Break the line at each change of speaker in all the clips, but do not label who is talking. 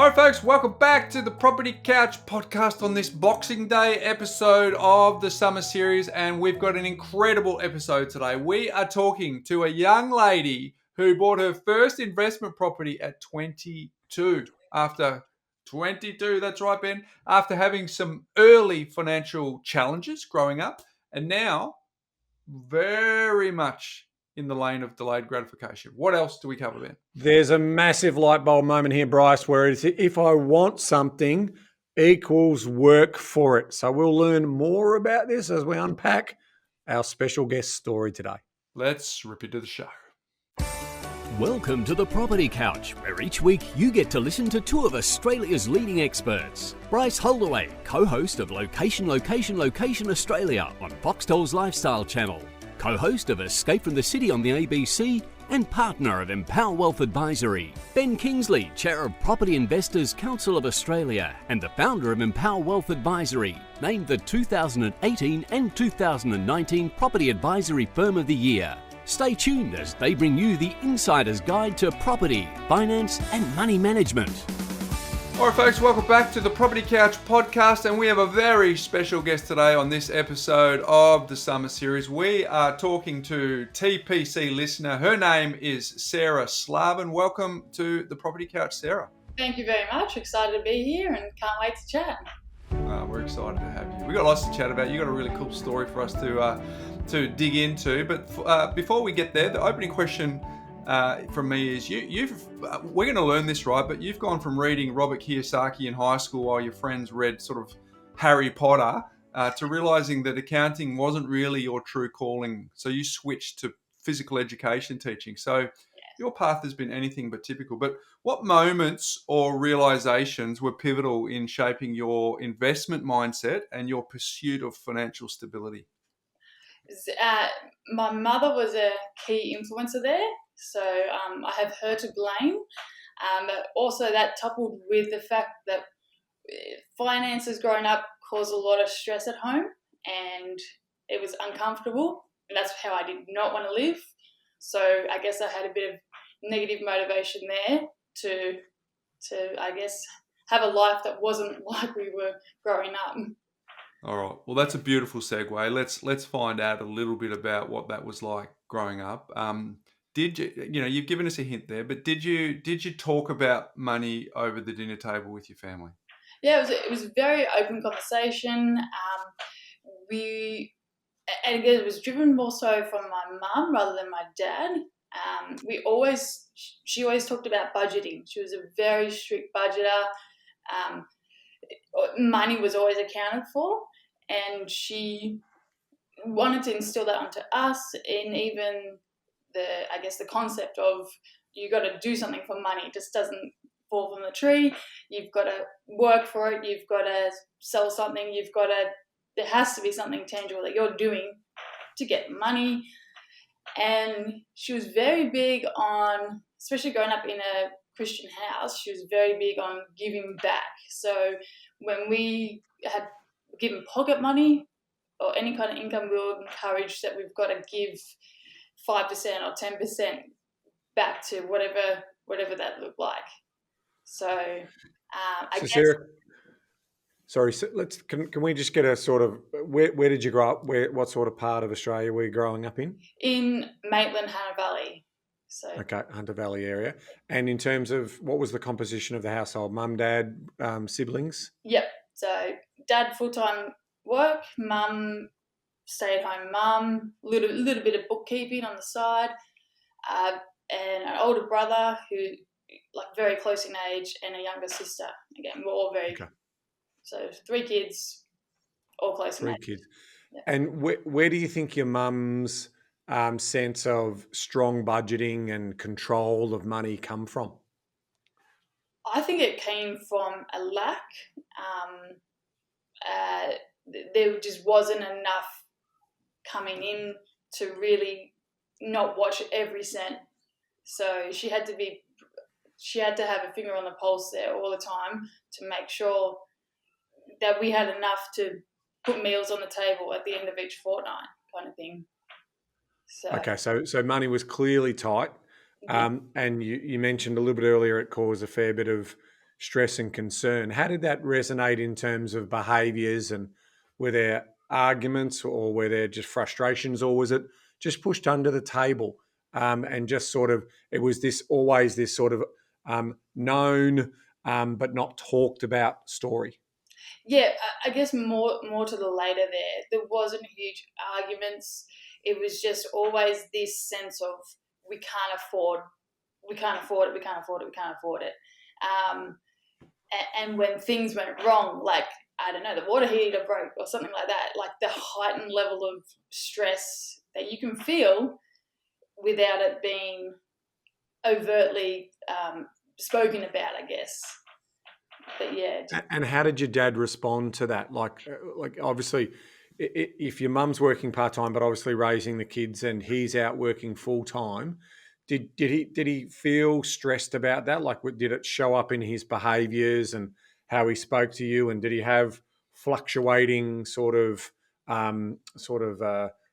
All right, folks, welcome back to the Property Couch podcast on this Boxing Day episode of the summer series, and we've got an incredible episode today. We are talking to a young lady who bought her first investment property at 22. After 22, that's right, Ben, after having some early financial challenges growing up, and now very much in the lane of delayed gratification. What else do we cover, Ben?
There's a massive light bulb moment here, Bryce, where it's if I want something equals work for it. So we'll learn more about this as we unpack our special guest story today.
Let's rip into the show.
Welcome to the Property Couch, where each week you get to listen to two of Australia's leading experts. Bryce Holdaway, co-host of Location Australia on Foxtel's Lifestyle Channel, co-host of Escape from the City on the ABC, and partner of Empower Wealth Advisory. Ben Kingsley, chair of Property Investors Council of Australia and the founder of Empower Wealth Advisory, named the 2018 and 2019 Property Advisory Firm of the Year. Stay tuned as they bring you the insider's guide to property, finance and money management.
All right, folks, welcome back to the Property Couch podcast, and we have a very special guest today on this episode of the summer series. We are talking to TPC listener. Her name is Sarah Slavin. Welcome to the Property Couch, Sarah.
Thank you very much. Excited to be here and can't wait to chat.
We're excited to have you. We've got lots to chat about. You've got a really cool story for us to dig into. But before we get there, the opening question from me is we're going to learn this, right? But you've gone from reading Robert Kiyosaki in high school while your friends read sort of Harry Potter to realizing that accounting wasn't really your true calling. So you switched to physical education teaching. So your path has been anything but typical. But what moments or realizations were pivotal in shaping your investment mindset and your pursuit of financial stability?
My mother was a key influencer there. So I have her to blame. Also, that coupled with the fact that finances growing up caused a lot of stress at home and it was uncomfortable. And that's how I did not want to live. So I guess I had a bit of negative motivation there to I guess, have a life that wasn't like we were growing up.
All right. Well, that's a beautiful segue. Let's find out a little bit about what that was like growing up. Did you've given us a hint there, but did you talk about money over the dinner table with your family?
Yeah, it was a very open conversation. And again, it was driven more so from my mum rather than my dad. She always talked about budgeting. She was a very strict budgeter. Money was always accounted for, and she wanted to instill that onto us, and even the concept of you got to do something for money. It just doesn't fall from the tree. You've got to work for it. You've got to sell something. There has to be something tangible that you're doing to get money. And she was very big on, especially growing up in a Christian house, she was very big on giving back. So when we had given pocket money or any kind of income, we were encouraged that we've got to give 5% or 10% back to whatever that looked like. So I guess.
Sarah, sorry, so can we just get a sort of where did you grow up? What sort of part of Australia were you growing up in?
In Maitland, Hunter Valley. So.
Okay, Hunter Valley area. And in terms of what was the composition of the household? Mum, dad, siblings?
Yep. So dad full-time work, mum stay-at-home mum, little bit of bookkeeping on the side, and an older brother who very close in age, and a younger sister. Again, we're all very so 3 kids, all close in age.
3 kids.
Yeah.
And where do you think your mum's sense of strong budgeting and control of money come from?
I think it came from a lack. There just wasn't enough coming in to really not watch every cent. So she had to have a finger on the pulse there all the time to make sure that we had enough to put meals on the table at the end of each fortnight, kind of thing.
So money was clearly tight. And you mentioned a little bit earlier it caused a fair bit of stress and concern. How did that resonate in terms of behaviours, and were there arguments, or were there just frustrations, or was it just pushed under the table, and just sort of, it was always this sort of known but not talked about story?
Yeah, I guess more to the later there. There wasn't huge arguments. It was just always this sense of we can't afford, we can't afford it, we can't afford it, we can't afford it. And when things went wrong, like, I don't know, the water heater broke or something like that, like the heightened level of stress that you can feel without it being overtly spoken about, I guess. But yeah.
And how did your dad respond to that? Like obviously, if your mum's working part time, but obviously raising the kids, and he's out working full time, did he feel stressed about that? Like, did it show up in his behaviours and how he spoke to you? And did he have fluctuating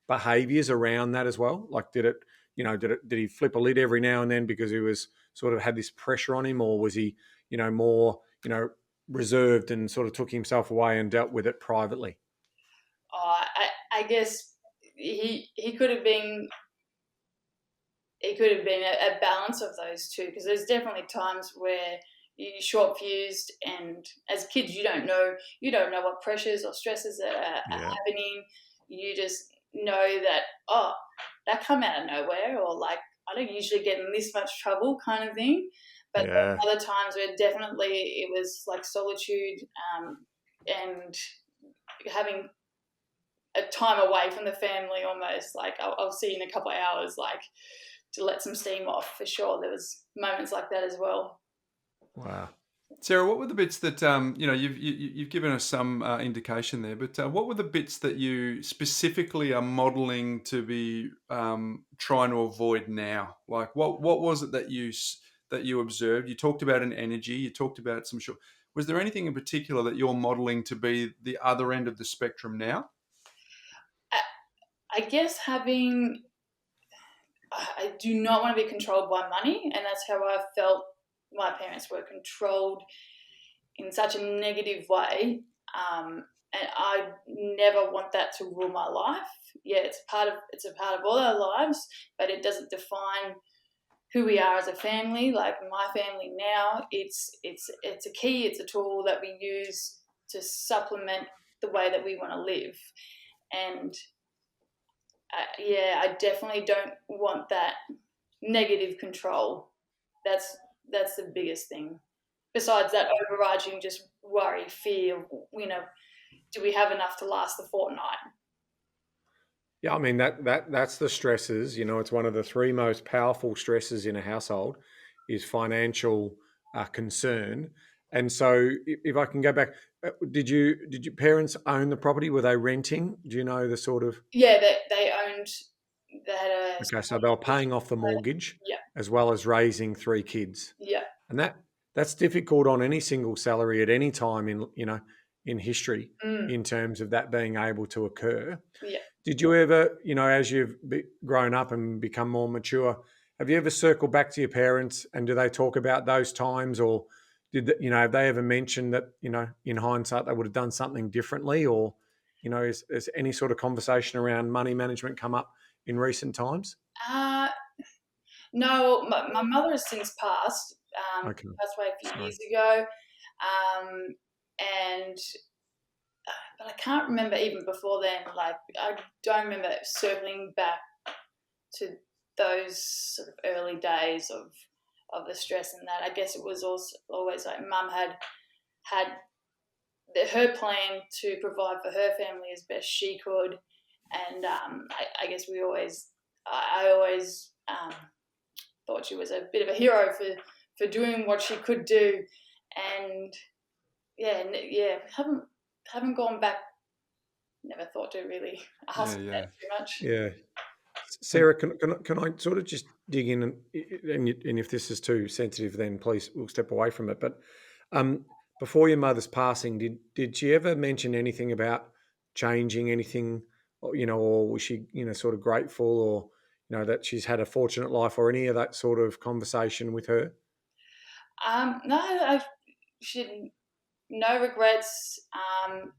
behaviours around that as well? Like, did he flip a lid every now and then because he was sort of had this pressure on him, or was he more reserved and sort of took himself away and dealt with it privately?
I guess he could have been. It could have been a balance of those two, because there's definitely times where you're short fused, and as kids you don't know what pressures or stresses are happening. You just know that, oh, that come out of nowhere, or like, I don't usually get in this much trouble, kind of thing. But there were other times where definitely it was like solitude, and having a time away from the family, almost like I'll see you in a couple of hours, like, to let some steam off. For sure, there was moments like that as well.
Wow.
Sarah, what were the bits that you've given us some indication there, but what were the bits that you specifically are modelling to be trying to avoid now? Like, what was it that you observed? You talked about an energy. You talked about some short. Was there anything in particular that you're modelling to be the other end of the spectrum now?
I guess I do not want to be controlled by money, and that's how I felt my parents were controlled in such a negative way, and I never want that to rule my life. Yeah, it's a part of all our lives, but it doesn't define who we are as a family. Like my family now, it's a key, it's a tool that we use to supplement the way that we want to live, and I definitely don't want that negative control. That's the biggest thing. Besides that overarching just worry, fear, do we have enough to last the fortnight?
Yeah, I mean that's the stresses. It's one of the three most powerful stresses in a household is financial concern. And so, if I can go back, did your parents own the property? Were they renting? Do you know the sort of?
Yeah, they owned. They had a.
Okay, so they were paying off the mortgage,
Yeah,
as well as raising three kids.
yeah.
And that's difficult on any single salary at any time in history, in terms of that being able to occur.
Yeah.
Did you ever, as you've grown up and become more mature, have you ever circled back to your parents, and do they talk about those times, or have they ever mentioned that, in hindsight they would have done something differently, or, is any sort of conversation around money management come up in recent times?
No, my mother has since passed.
Okay.
Passed away a few years ago, but I can't remember even before then. Like, I don't remember circling back to those sort of early days of the stress and that. I guess it was also always like Mum had her plan to provide for her family as best she could, and I guess I always thought she was a bit of a hero for doing what she could do, and haven't gone back. Never thought to really ask that too much.
Yeah. Sarah, can I sort of just dig in, and if this is too sensitive, then please we'll step away from it. But before your mother's passing, did she ever mention anything about changing anything, or was she sort of grateful, or that she's had a fortunate life, or any of that sort of conversation with her?
No, she had no regrets.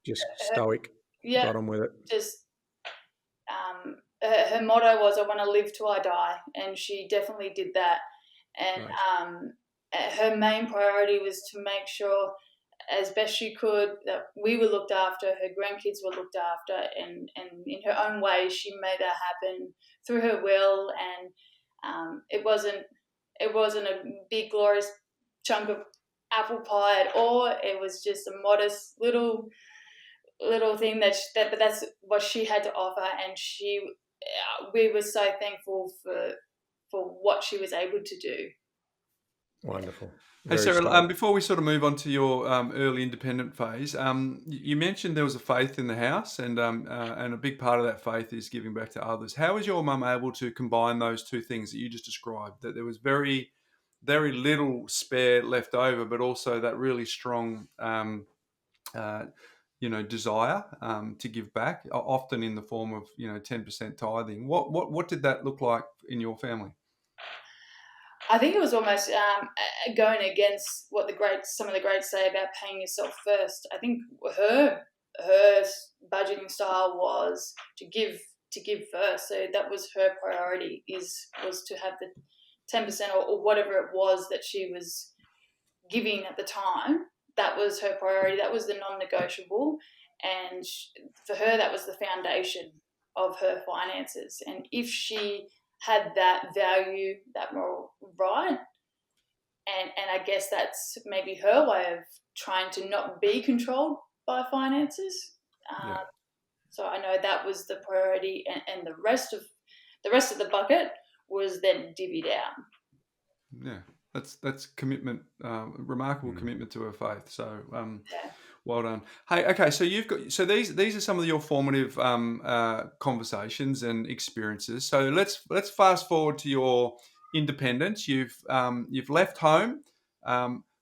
Just
Her,
stoic.
yeah,
Got on with it.
just her motto was, "I want to live till I die," and she definitely did that. And her main priority was to make sure, as best she could, that we were looked after, her grandkids were looked after, and in her own way, she made that happen through her will. And it wasn't a big glorious chunk of apple pie at all. It was just a modest little thing but that's what she had to offer, and we were so thankful for what she was able to do.
Wonderful.
Hey
Very
Sarah,
stoic.
before we sort of move on to your early independent phase, you mentioned there was a faith in the house, and a big part of that faith is giving back to others. How was your mum able to combine those two things that you just described? That there was very, very little spare left over, but also that really strong, desire to give back, often in the form of 10% tithing. What did that look like in your family?
I think it was almost going against what some of the greats say about paying yourself first. I think her budgeting style was to give first. So that was her priority, was to have the 10% or whatever it was that she was giving at the time. That was her priority. That was the non-negotiable, and for her, that was the foundation of her finances. And if she had that value, that moral right, and I guess that's maybe her way of trying to not be controlled by finances.
Yeah.
So I know that was the priority, and the rest of the bucket was then divvied out.
Yeah, that's commitment, remarkable commitment to her faith. So, well done. Hey, okay, so these are some of your formative conversations and experiences. So let's fast forward to your independence. You've left home.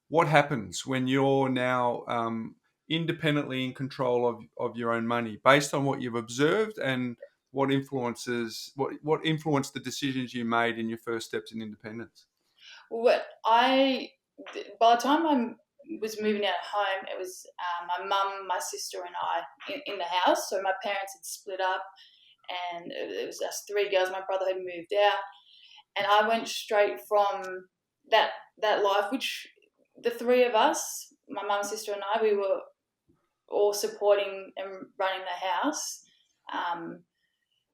What happens when you're now independently in control of your own money, based on what you've observed, and what influenced the decisions you made in your first steps in independence?
By the time I was moving out of home, it was my mum, my sister, and I in the house. So my parents had split up, and it was us three girls. My brother had moved out, and I went straight from that life, which the three of us, my mum, sister, and I, we were all supporting and running the house.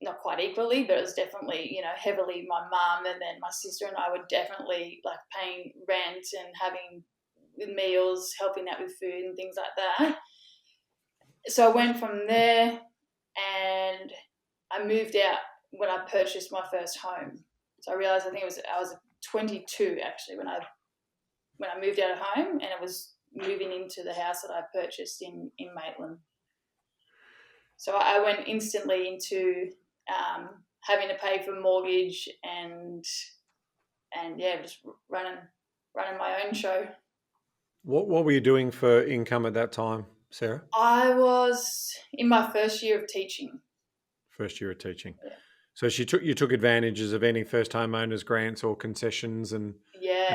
Not quite equally, but it was definitely, heavily my mum, and then my sister and I were definitely like paying rent and having meals, helping out with food and things like that. So I went from there, and I moved out when I purchased my first home. So I realised, I was 22 actually when I moved out of home, and it was moving into the house that I purchased in Maitland. So I went instantly into having to pay for mortgage and just running my own show.
What were you doing for income at that time, Sarah?
I was in my first year of teaching.
First year of teaching.
Yeah.
So you took advantages of any first homeowners grants or concessions, and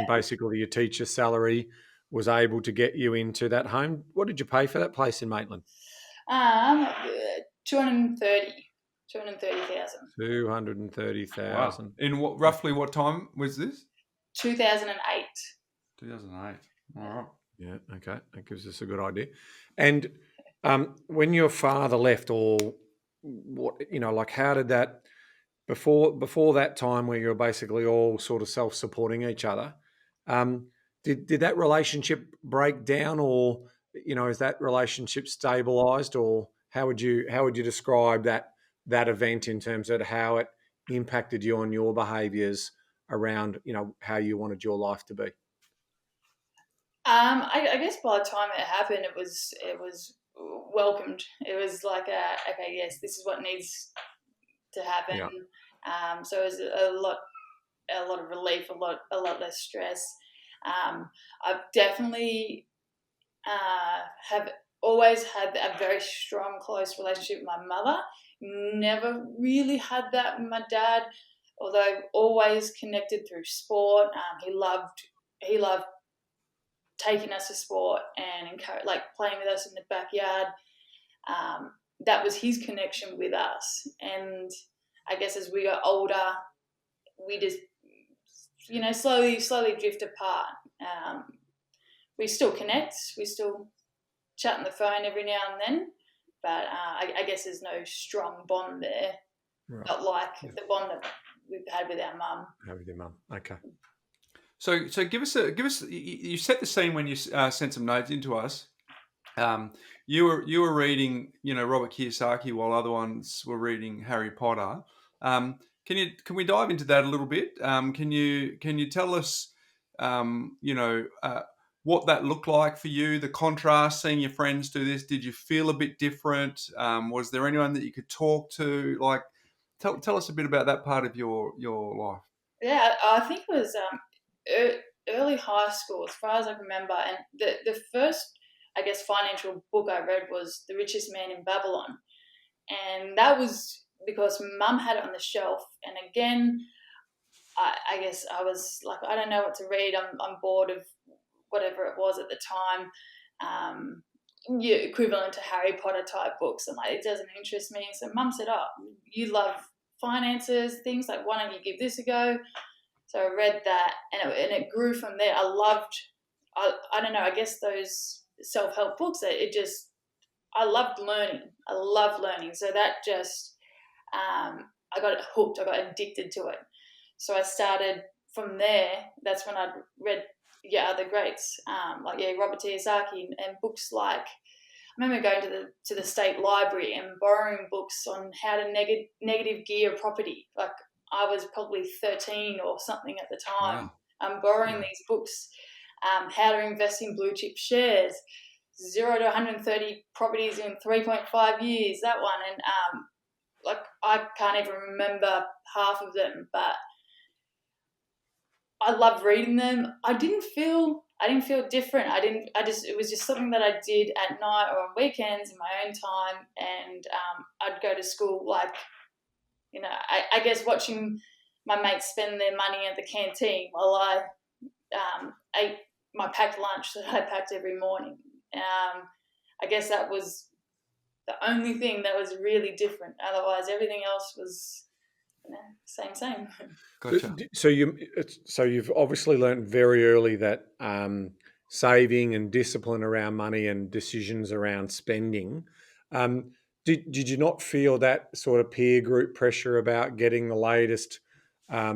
basically your teacher salary was able to get you into that home. What did you pay for that place in Maitland?
230,000.
230,000.
Wow. In roughly what time was this?
2008.
2008. All right.
Yeah. Okay. That gives us a good idea. And when your father left, or what, how did that, before that time where you're basically all sort of self-supporting each other, did that relationship break down, or is that relationship stabilized, or how would you describe that event in terms of how it impacted you on your behaviours around how you wanted your life to be?
I guess by the time it happened, it was welcomed. It was like, okay, yes, this is what needs to happen. Yeah. So it was a lot of relief, a lot less stress. I've definitely have always had a very strong, close relationship with my mother. Never really had that with my dad, although always connected through sport. He loved taking us to sport and playing with us in the backyard. That was his connection with us. And I guess as we got older, we just, slowly drift apart. We still connect. We still chat on the phone every now and then. But I guess there's no strong bond there.
Right.
Not like the bond that we've had with our mum.
With your mum. Okay.
So give us. You set the scene when you sent some notes into us. You were reading, Robert Kiyosaki, while other ones were reading Harry Potter. Can we dive into that a little bit? Can you tell us, what that looked like for you? The contrast, seeing your friends do this. Did you feel a bit different? Was there anyone that you could talk to? Like, tell us a bit about that part of your life.
Yeah, I think it was early high school, as far as I remember, and the first, I guess, financial book I read was The Richest Man in Babylon. And that was because Mum had it on the shelf. And again, I guess I was like, I don't know what to read. I'm bored of whatever it was at the time. Equivalent to Harry Potter type books. And it doesn't interest me. So Mum said, oh, you love finances, things, like, why don't you give this a go? So I read that, and it grew from there. I don't know, I guess those self-help books, I loved learning. I love learning. So that just, I got hooked. I got addicted to it. So I started from there. That's when I read, other greats, Robert Kiyosaki and books like, I remember going to the state library and borrowing books on how to negative gear a property. Like, I was probably 13 or something at the time.
Wow.
I'm borrowing these books, how to invest in blue chip shares, 0 to 130 properties in 3.5 years, that one. And I can't even remember half of them, but I loved reading them. I didn't feel different. It was just something that I did at night or on weekends in my own time. And I'd go to school, I guess watching my mates spend their money at the canteen while I ate my packed lunch that I packed every morning. I guess that was the only thing that was really different. Otherwise, everything else was same.
Gotcha.
So you've obviously learned very early that saving and discipline around money and decisions around spending. Did you not feel that sort of peer group pressure about getting the latest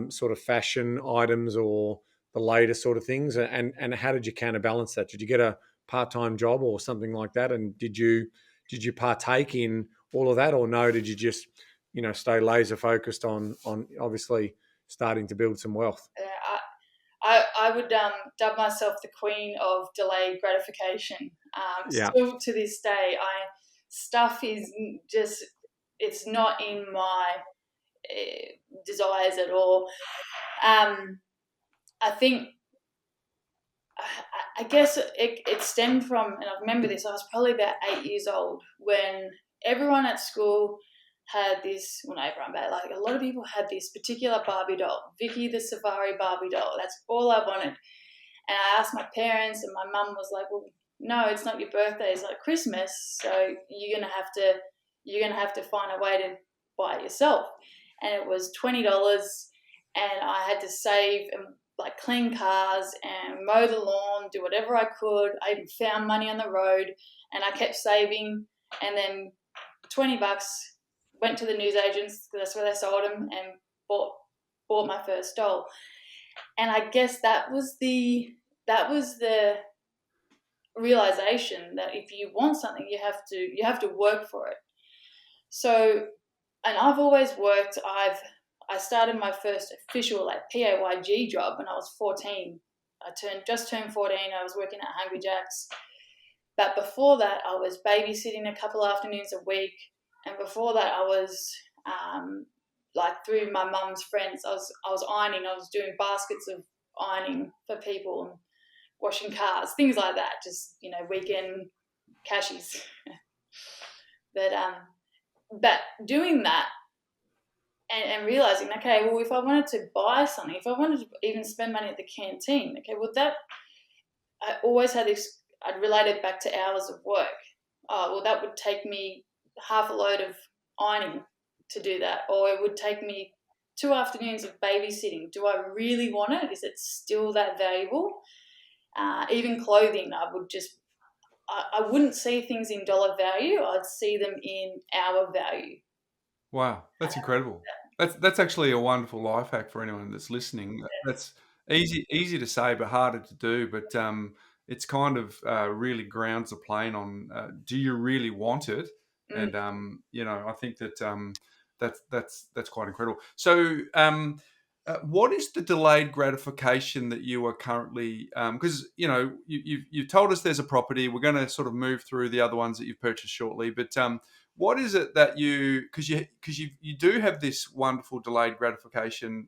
sort of fashion items or the latest sort of things? And how did you counterbalance that? Did you get a part-time job or something like that? And did you partake in all of that, or no? Did you just stay laser focused on obviously starting to build some wealth?
I would dub myself the queen of delayed gratification. Still to this day, stuff is just, it's not in my desires at all. I think, I guess it stemmed from, and I remember this, I was probably about 8 years old when everyone at school had this, well, not everyone, but a lot of people had this particular Barbie doll, Vicky the Safari Barbie doll. That's all I wanted. And I asked my parents, and my mum was like, well, no, it's not your birthday, it's like Christmas, so you're gonna have to find a way to buy it yourself. And it was $20, and I had to save and clean cars and mow the lawn, do whatever I could. I even found money on the road, and I kept saving. And then $20 went to the newsagents, because that's where they sold them, and bought my first doll. And I guess that was the realization that if you want something, you have to work for it. So, and I've always worked. I started my first official PAYG job when I was 14. I just turned 14. I was working at Hungry Jack's. But before that, I was babysitting a couple afternoons a week. And before that, I was through my mum's friends. I was ironing. I was doing baskets of ironing for people and washing cars, things like that. Just weekend cashies. But doing that and realizing, okay, well, if I wanted to buy something, if I wanted to even spend money at the canteen, okay, well, that I always had this, I'd relate it back to hours of work. Oh, well, that would take me half a load of ironing to do that, or it would take me 2 afternoons of babysitting. Do I really want it? Is it still that valuable? Even clothing, I wouldn't see things in dollar value. I'd see them in hour value.
Wow, that's incredible. That's actually a wonderful life hack for anyone that's listening. That's easy to say, but harder to do. But it's kind of really grounds the plane on do you really want it? And I think that that's quite incredible. So, what is the delayed gratification that you are currently? Because you've told us there's a property. We're going to sort of move through the other ones that you've purchased shortly, but what is it that because you do have this wonderful delayed gratification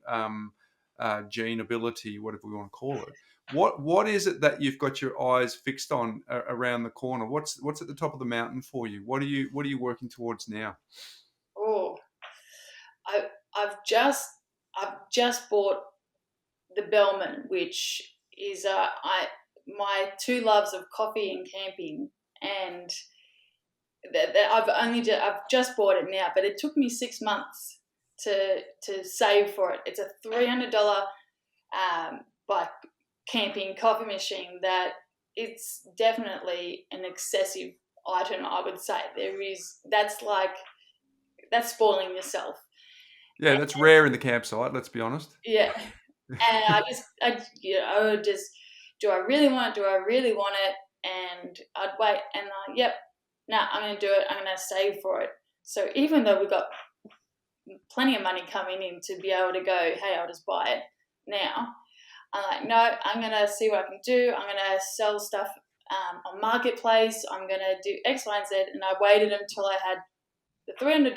gene ability, whatever we want to call it. What is it that you've got your eyes fixed on around the corner? What's at the top of the mountain for you? What are you working towards now?
Oh, I've just bought the Bellman, which is my two loves of coffee and camping, and I've just bought it now, but it took me 6 months to save for it. It's a $300 like camping coffee machine that it's definitely an excessive item, I would say. That's spoiling yourself.
Yeah, that's rare in the campsite, let's be honest.
Yeah. And do I really want it? Do I really want it? And I'd wait and yep, no, I'm going to do it. I'm going to save for it. So even though we've got plenty of money coming in to be able to go, hey, I'll just buy it now, I'm like, no, I'm going to see what I can do. I'm going to sell stuff on Marketplace. I'm going to do X, Y, and Z. And I waited until I had the $300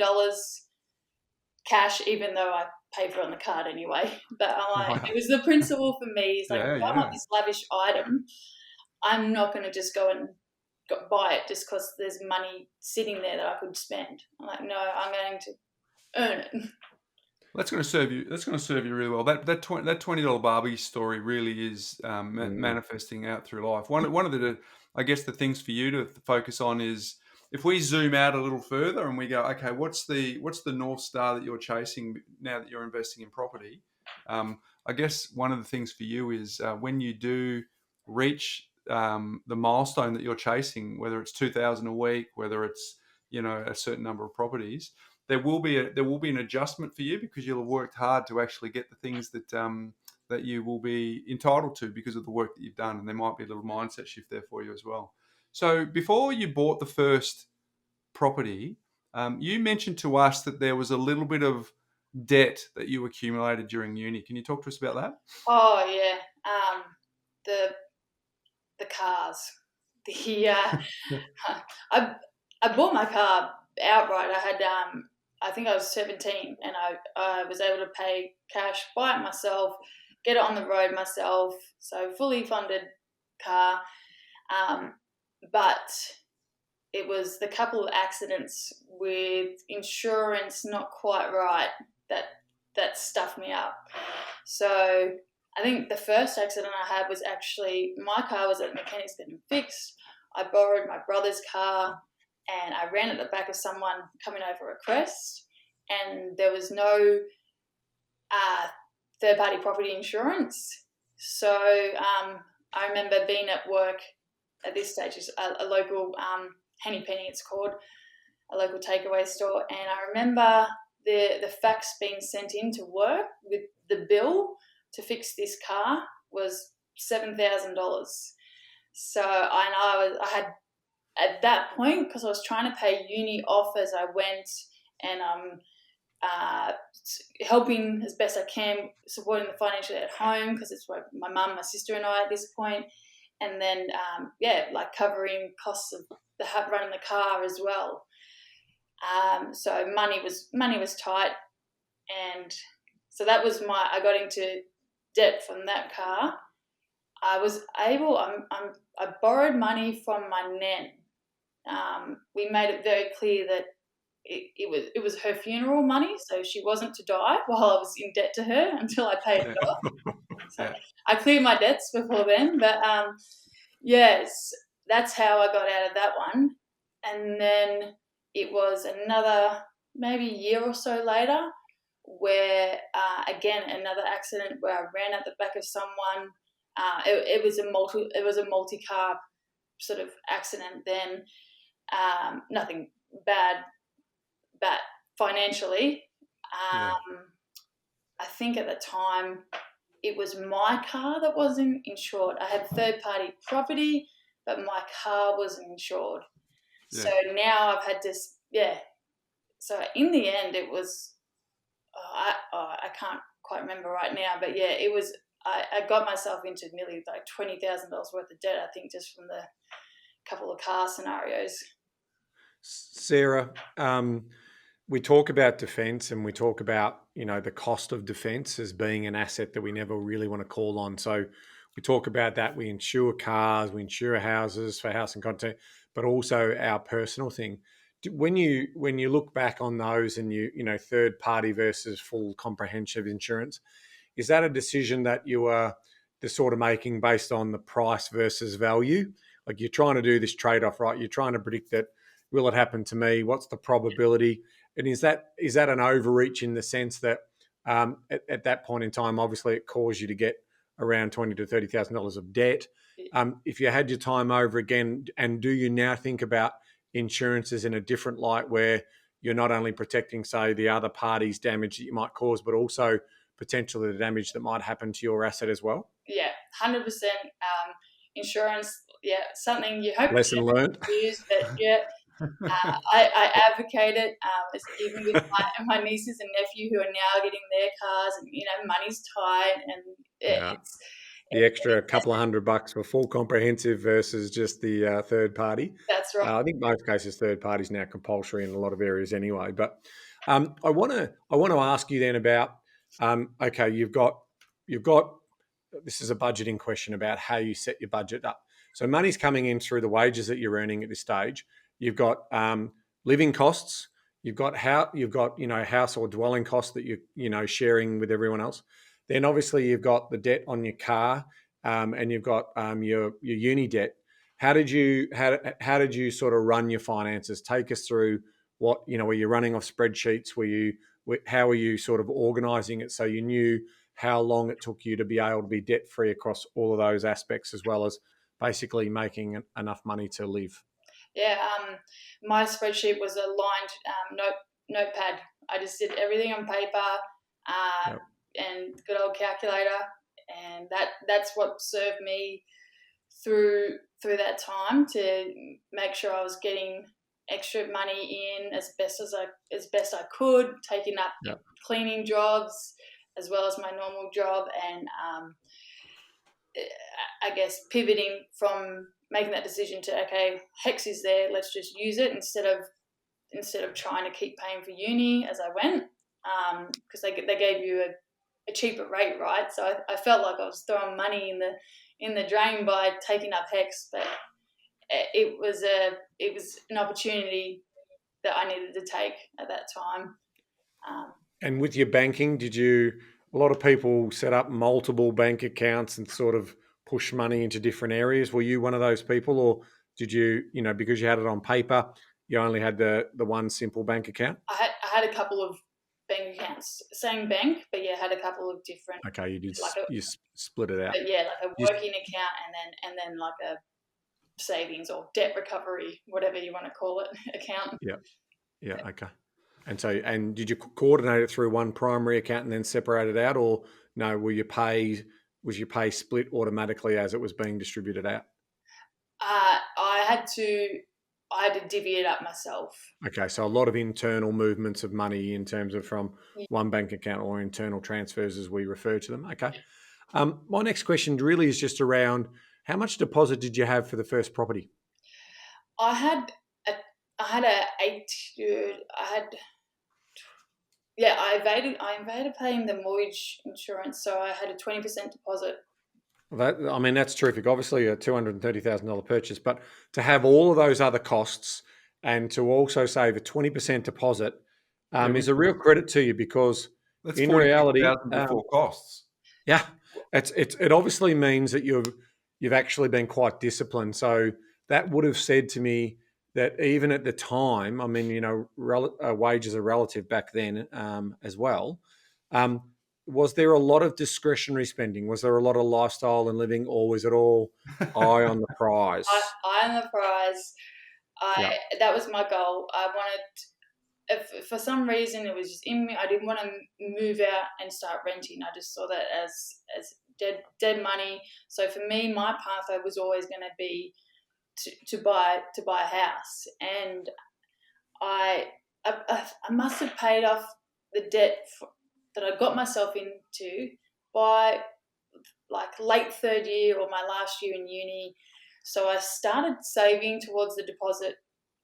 cash, even though I paid for it on the card anyway. But I'm like, it was the principle for me. It's like, if I want this lavish item, I'm not going to just go and buy it just because there's money sitting there that I could spend. I'm like, no, I'm going to earn it.
That's going to serve you. That's going to serve you really well. That $20 Barbie story really is manifesting out through life. One of the, I guess, the things for you to focus on is if we zoom out a little further and we go, okay, what's the North Star that you're chasing now that you're investing in property? I guess one of the things for you is when you do reach the milestone that you're chasing, whether it's 2,000 a week, whether it's a certain number of properties, there will be an adjustment for you because you'll have worked hard to actually get the things that you will be entitled to because of the work that you've done, and there might be a little mindset shift there for you as well. So before you bought the first property, you mentioned to us that there was a little bit of debt that you accumulated during uni. Can you talk to us about that?
Oh yeah, the cars. I bought my car outright. I had I think I was 17, and I was able to pay cash, buy it myself, get it on the road myself. So fully funded car. But it was the couple of accidents with insurance not quite right that stuffed me up. So I think the first accident I had was actually my car was at the mechanics getting fixed. I borrowed my brother's car and I ran at the back of someone coming over a crest, and there was no third-party property insurance. So I remember being at work at this stage, is a local Henny Penny, it's called, a local takeaway store, and I remember the fax being sent in to work with the bill to fix this car was $7,000. So I had at that point, because I was trying to pay uni off as I went, and helping as best I can, supporting the financially at home because it's my mum, my sister, and I at this point. And then, like covering costs of running the car as well. So money was tight, and so that was I got into debt from that car. I was able. I borrowed money from my nan. We made it very clear that it was her funeral money, so she wasn't to die while I was in debt to her until I paid it off. So I cleared my debts before then, but Yes, that's how I got out of that one. And then it was another maybe year or so later where, again, another accident where I ran at the back of someone. It was a multi-car sort of accident then. Nothing bad financially. I think at the time it was my car that wasn't insured. I had third-party property, but my car wasn't insured.
Yeah.
So now I've had to, So in the end, it was, I can't quite remember right now, but yeah, it was, I got myself into nearly like $20,000 worth of debt, I think, just from the couple of car scenarios.
Sarah, we talk about defence and we talk about, the cost of defence as being an asset that we never really want to call on. So we talk about that. We insure cars, we insure houses for house and content, but also our personal thing. When you look back on those and third party versus full comprehensive insurance, is that a decision that you are the sort of making based on the price versus value? Like you're trying to do this trade-off, right? You're trying to predict that, will it happen to me? What's the probability? And is that an overreach in the sense that at that point in time, obviously it caused you to get around $20,000 to $30,000 of debt. If you had your time over again, and do you now think about insurances in a different light where you're not only protecting, say, the other party's damage that you might cause, but also potentially the damage that might happen to your asset as well?
Yeah, 100%. Insurance, something you hope
lesson learned.
Use, but I advocate it. Even with my nieces and nephew who are now getting their cars, and money's tight, and it's
the extra couple of $100 for full comprehensive versus just the third party.
That's right.
I think most cases third party is now compulsory in a lot of areas anyway. But I want to ask you then about okay, you've got this is a budgeting question about how you set your budget up. So money's coming in through the wages that you're earning at this stage. You've got living costs. You've got house or dwelling costs that you're sharing with everyone else. Then obviously you've got the debt on your car, and you've got your uni debt. How did you sort of run your finances? Take us through what were you running off spreadsheets? How were you sort of organising it so you knew how long it took you to be able to be debt free across all of those aspects, as well as basically making enough money to live?
Yeah, my spreadsheet was a lined notepad. I just did everything on paper, and good old calculator, and that's what served me through that time to make sure I was getting extra money in as best I could, taking up cleaning jobs as well as my normal job, and I guess pivoting from making that decision to, okay, HEX is there, let's just use it instead of trying to keep paying for uni as I went, because they gave you a cheaper rate, right? So I felt like I was throwing money in the drain by taking up HEX, but it was an opportunity that I needed to take at that time.
And with your banking, a lot of people set up multiple bank accounts and sort of push money into different areas. Were you one of those people, or did you, because you had it on paper, you only had the one simple bank account?
I had a couple of bank accounts, same bank, but had a couple of different.
Okay, you did. You split it out.
But like a working account, and then like a savings or debt recovery, whatever you want to call it, account.
Yeah. Okay. And did you coordinate it through one primary account and then separate it out, or no? Was your pay split automatically as it was being distributed out?
I had to divvy it up myself.
Okay, so a lot of internal movements of money in terms of from one bank account, or internal transfers as we refer to them. Okay. My next question really is just around how much deposit did you have for the first property?
I evaded paying the mortgage insurance, so I had a 20% deposit.
That's terrific. Obviously a $230,000 purchase, but to have all of those other costs and to also save a 20% deposit is a real credit to you, because in reality,
before costs.
Yeah, it obviously means that you've actually been quite disciplined. So that would have said to me that even at the time, I mean, wages are relative back then as well. Was there a lot of discretionary spending? Was there a lot of lifestyle and living, or was it all eye on the prize?
Eye on the prize. That was my goal. I wanted, if for some reason it was just in me, I didn't want to move out and start renting. I just saw that as dead money. So for me, my pathway was always going to be to buy a house, and I must have paid off the debt that I got myself into by like late third year or my last year in uni. So I started saving towards the deposit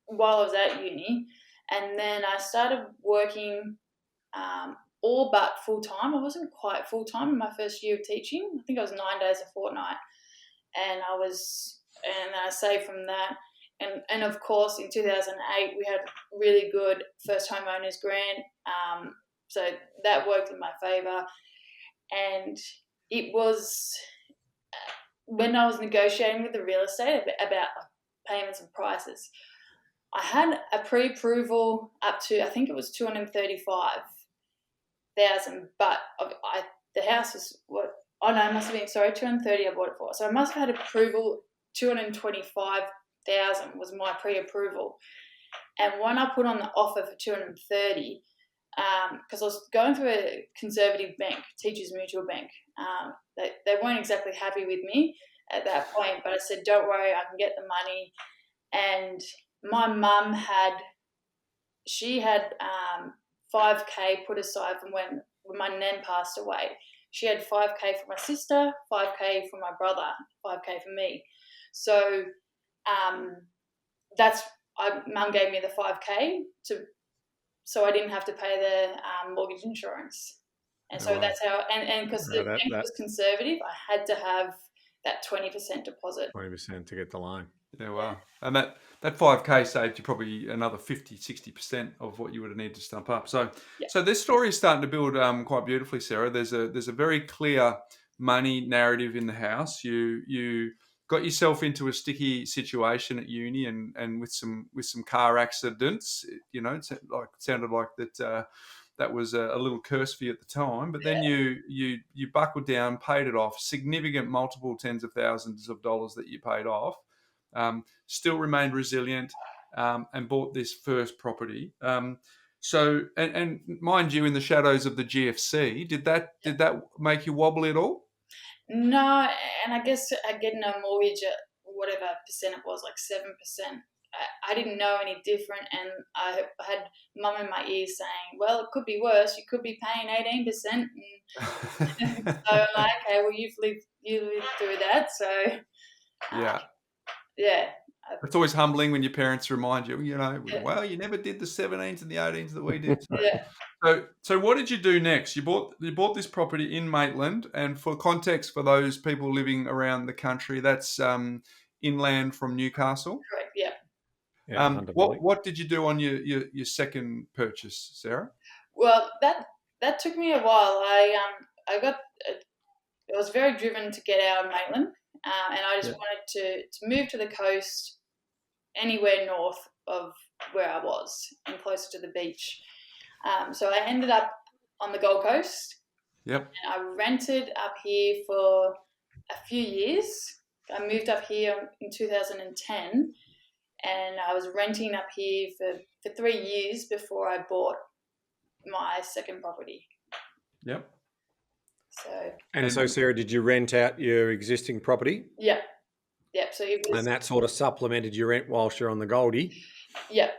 while I was at uni, and then I started working all but full-time. I wasn't quite full-time in my first year of teaching. I think I was 9 days a fortnight, and then I saved from that. And of course, in 2008, we had really good first home owners grant. So that worked in my favour. And it was when I was negotiating with the real estate about payments and prices, I had a pre-approval up to, I think it was 235,000, but the house was what? Oh no, it must have been 230. I bought it for. So I must have had approval 225,000 was my pre-approval, and when I put on the offer for 230, because I was going through a conservative bank, Teachers Mutual Bank, they weren't exactly happy with me at that point, but I said, don't worry, I can get the money. And my mum had 5K put aside from when my nan passed away. She had 5K for my sister, 5K for my brother, 5K for me. So Mum gave me the 5K so I didn't have to pay the mortgage insurance. And so that's how, and because the bank was conservative, I had to have that 20% deposit.
20% to get the loan.
Yeah, wow. And that 5K saved you probably another 50, 60% of what you would have needed to stump up. So this story is starting to build quite beautifully, Sarah. There's a very clear money narrative in the house. You got yourself into a sticky situation at uni and with some car accidents. It sounded like that was a little curse for you at the time. But then you buckled down, paid it off, significant multiple tens of thousands of dollars that you paid off. Still remained resilient and bought this first property. So mind you, in the shadows of the GFC, did that make you wobble at all?
No, and I guess getting a mortgage at whatever percent it was, like 7%, I didn't know any different, and I had mum in my ear saying, well, it could be worse, you could be paying 18%. And so I'm like, okay, well, you lived through that, so yeah.
It's always humbling when your parents remind you, well, you never did the 17s and the 18s that we did. So what did you do next? You bought this property in Maitland, and for context for those people living around the country, that's inland from Newcastle.
Correct. Yeah.
What did you do on your second purchase, Sarah?
Well, that took me a while. I was very driven to get out of Maitland, and I just wanted to move to the coast, anywhere north of where I was and closer to the beach. So I ended up on the Gold Coast.
Yep.
And I rented up here for a few years. I moved up here in 2010, and I was renting up here for 3 years before I bought my second property.
Yep.
So Sarah, did you rent out your existing property?
Yeah. Yep. So
and that sort of supplemented your rent whilst you're on the Goldie.
Yeah.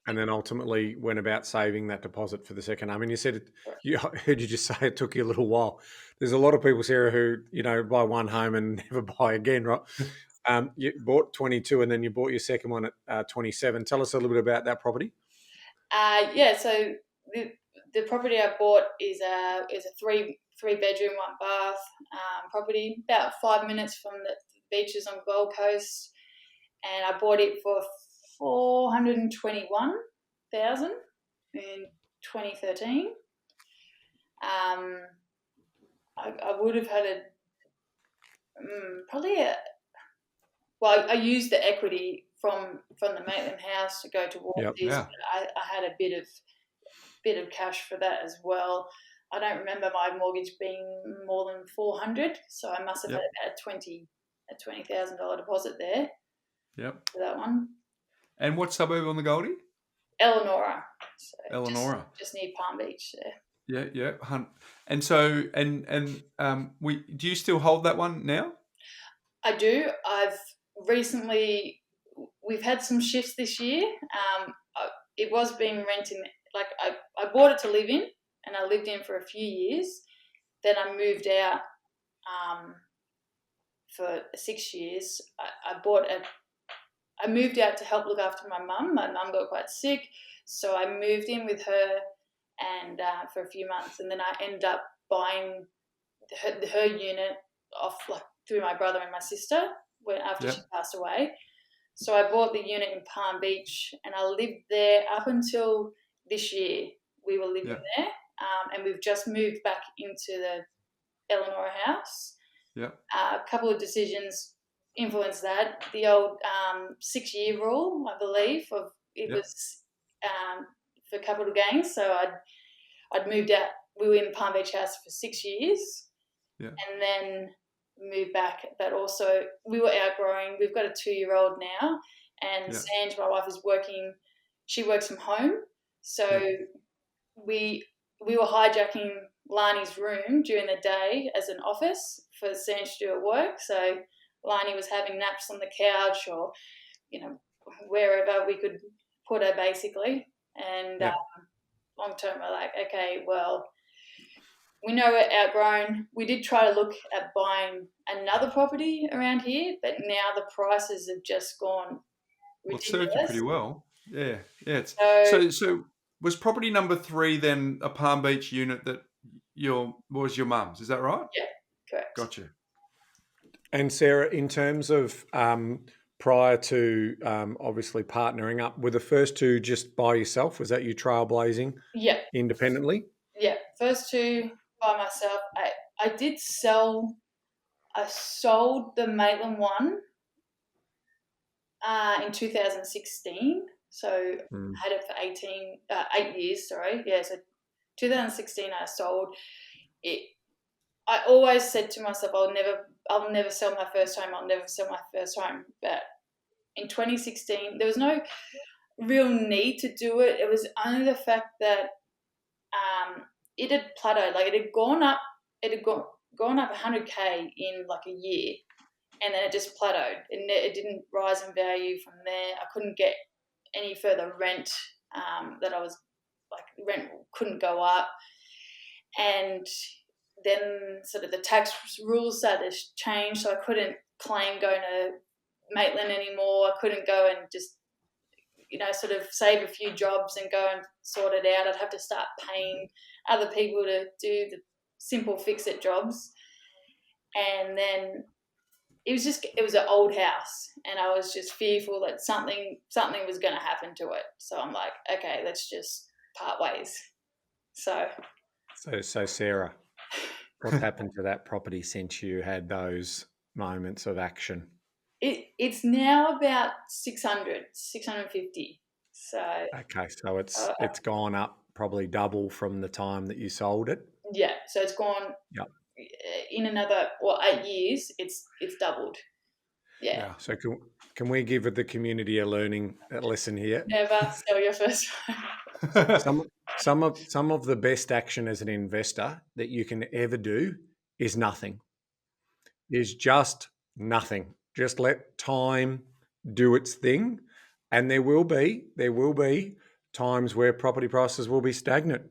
And then ultimately went about saving that deposit for the second home. And you said, I heard you just say it took you a little while. There's a lot of people, Sarah, who, buy one home and never buy again, right? You bought 22 and then you bought your second one at 27. Tell us a little bit about that property.
So the property I bought is a three bedroom, 1 bath property, about 5 minutes from the beaches on Gold Coast. And I bought it for $421,000 in 2013. I would have had probably well, I used the equity from the Maitland house to go towards
Yep.
this.
Yeah.
But I had a bit of cash for that as well. I don't remember my mortgage being more than 400, so I must have
Yep.
had about $20,000 deposit there
Yep.
for that one.
And what suburb on the Goldie?
Eleonora, so
Eleonora.
just near Palm Beach there.
Yeah, yeah. And so, do you still hold that one now?
I do. We've had some shifts this year. It was being rented, like I bought it to live in, and I lived in for a few years. Then I moved out for 6 years. I moved out to help look after my mum. My mum got quite sick, so I moved in with her and for a few months, and then I ended up buying her unit off through my brother and my sister after she passed away. So I bought the unit in Palm Beach, and I lived there up until this year. We were living there, and we've just moved back into the Eleanor house.
Yeah.
A couple of decisions influenced that. The old 6-year rule, I believe, was for capital gains. So I'd moved out. We were in the Palm Beach house for 6 years, and then moved back. But also, we were outgrowing. We've got a 2-year-old now, and Sanj, my wife, is working. She works from home, so we were hijacking Lani's room during the day as an office for Sanj to do at work. So Lani was having naps on the couch or, wherever we could put her basically. And long term, we're like, okay, well, we know we're outgrown. We did try to look at buying another property around here, but now the prices have just gone ridiculous.
Well, it served you pretty well. Yeah, yeah. So was property number 3 then a Palm Beach unit that was your mum's? Is that right?
Yeah, correct.
Gotcha.
And Sarah, in terms of prior to obviously partnering up, were the first 2 just by yourself? Was that you trailblazing?
Yeah.
Independently?
Yeah, first 2 by myself. I sold the Maitland one in 2016. So I had it for 8 years, sorry. Yeah, so 2016 I sold it. I always said to myself, I'll never sell my first home. I'll never sell my first home. But in 2016, there was no real need to do it. It was only the fact that it had plateaued. Like it had gone up 100K in like a year, and then it just plateaued. It didn't rise in value from there. I couldn't get any further rent rent couldn't go up. And then sort of the tax rules started to change, so I couldn't claim going to Maitland anymore. I couldn't go and just, sort of save a few jobs and go and sort it out. I'd have to start paying other people to do the simple fix-it jobs. And then it was an old house, and I was just fearful that something was going to happen to it. So I'm like, okay, let's just part ways. So
Sarah, what's happened to that property since you had those moments of action?
It's now about 650. So
okay, so it's gone up probably double from the time that you sold it.
Yeah, so it's gone.
Yep.
In another 8 years, it's doubled. Yeah.
So can we give the community a lesson here?
Never sell your first home.
Some of the best action as an investor that you can ever do is nothing. Is just nothing. Just let time do its thing, and there will be times where property prices will be stagnant.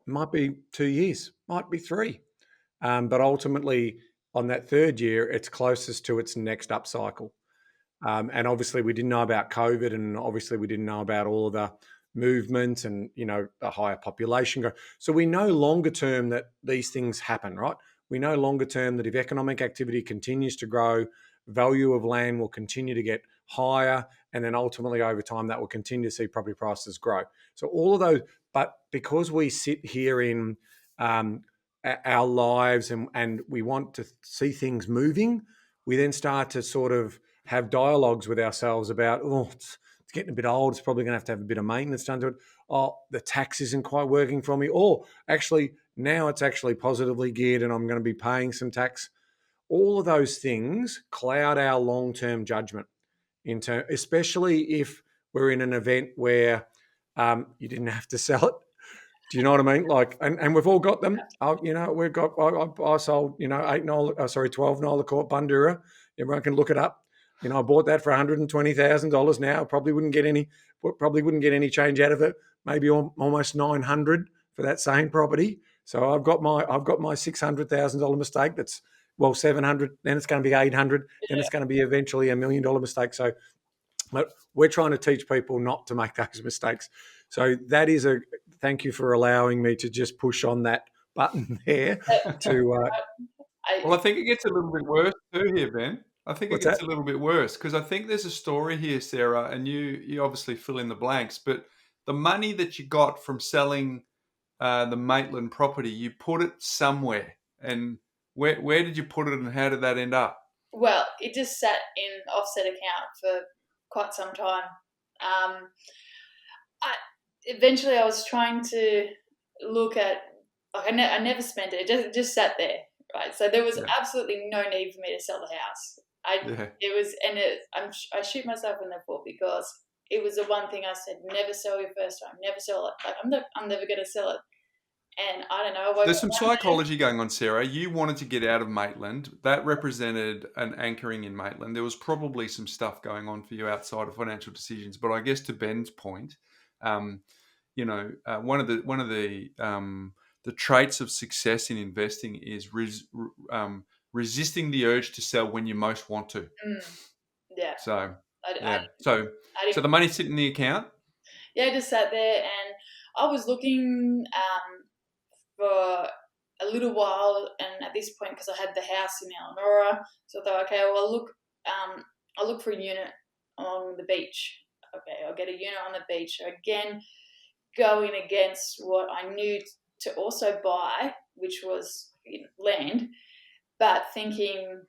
It might be 2 years, might be 3, but ultimately on that 3rd year, it's closest to its next upcycle. And obviously, we didn't know about COVID, and obviously we didn't know about all of the movement and the higher population growth. So we know longer term that these things happen, right? We know longer term that if economic activity continues to grow, value of land will continue to get higher, and then ultimately over time that will continue to see property prices grow. So all of those, but because we sit here in our lives and we want to see things moving, we then start to sort of have dialogues with ourselves about, it's getting a bit old. It's probably going to have a bit of maintenance done to it. Oh, the tax isn't quite working for me. Or actually, now it's actually positively geared and I'm going to be paying some tax. All of those things cloud our long-term judgment, especially if we're in an event where you didn't have to sell it. Do you know what I mean? Like, and we've all got them. We've got. I sold, $12 Nola Court Bundura. Everyone can look it up. I bought that for $120,000. Now probably wouldn't get any change out of it. Maybe almost $900 for that same property. So I've got my $600,000 mistake. That's $700. Then it's going to be $800. Then it's going to be eventually $1 million mistake. So we're trying to teach people not to make those mistakes. So that is thank you for allowing me to just push on that button there.
Well, I think it gets a little bit worse too here, Ben. I think it gets a little bit worse because I think there's a story here, Sarah, and you obviously fill in the blanks. But the money that you got from selling the Maitland property, you put it somewhere, and where did you put it, and how did that end up?
Well, it just sat in offset account for quite some time. Eventually I was trying to look at, I never spent it. It just sat there, right? So there was absolutely no need for me to sell the house. I shoot myself in the foot because it was the one thing I said, never sell your first home, never sell it. Like I'm never going to sell it. And I don't know.
There's some psychology going on, Sarah. You wanted to get out of Maitland. That represented an anchoring in Maitland. There was probably some stuff going on for you outside of financial decisions. But I guess to Ben's point, one of the traits of success in investing is resisting the urge to sell when you most want to.
Yeah.
So the money's sitting in the account.
Yeah, I just sat there and I was looking for a little while, and at this point, because I had the house in Elanora, so I thought, okay, well, I'll look for a unit along the beach. Okay, I'll get a unit on the beach. So again, going against what I knew to also buy, which was land, but thinking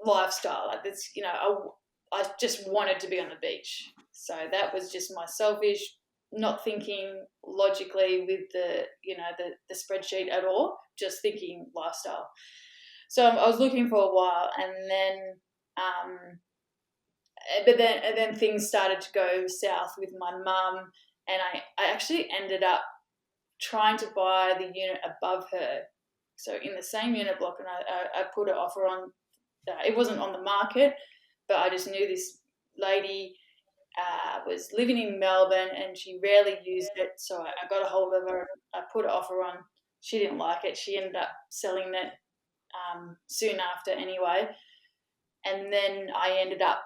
lifestyle, like this, I just wanted to be on the beach. So that was just my selfish, not thinking logically with the spreadsheet at all, just thinking lifestyle. So I was looking for a while, and then things started to go south with my mum, and I actually ended up trying to buy the unit above her. So in the same unit block, and I put an offer on. It wasn't on the market, but I just knew this lady was living in Melbourne and she rarely used it. So I got a hold of her. I put an offer on. She didn't like it. She ended up selling it soon after anyway. And then I ended up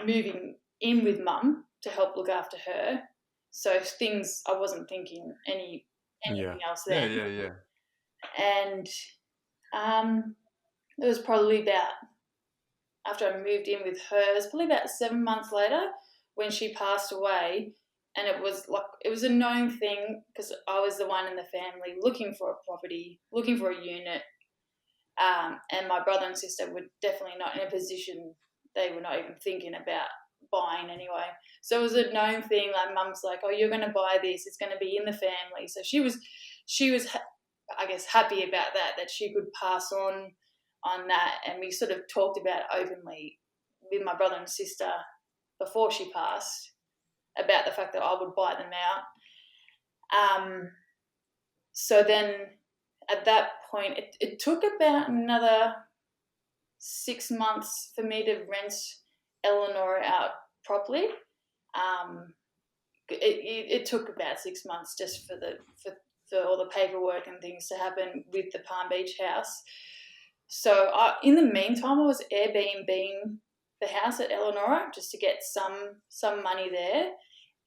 moving in with mum to help look after her. So I wasn't thinking anything else then.
Yeah.
And it was probably after I moved in with her, it was probably about 7 months later when she passed away. And it was a known thing because I was the one in the family looking for a property, looking for a unit. And my brother and sister were definitely not in a position, they were not even thinking about buying anyway. So it was a known thing, like mum's like, oh, you're going to buy this, it's going to be in the family. So she was I guess happy about that she could pass on that. And we sort of talked about it openly with my brother and sister before she passed about the fact that I would buy them out. So then at that point, it took about another 6 months for me to rent Elanora out properly. It took about 6 months just for all the paperwork and things to happen with the Palm Beach house. So in the meantime, I was Airbnb-ing the house at Elanora just to get some money there.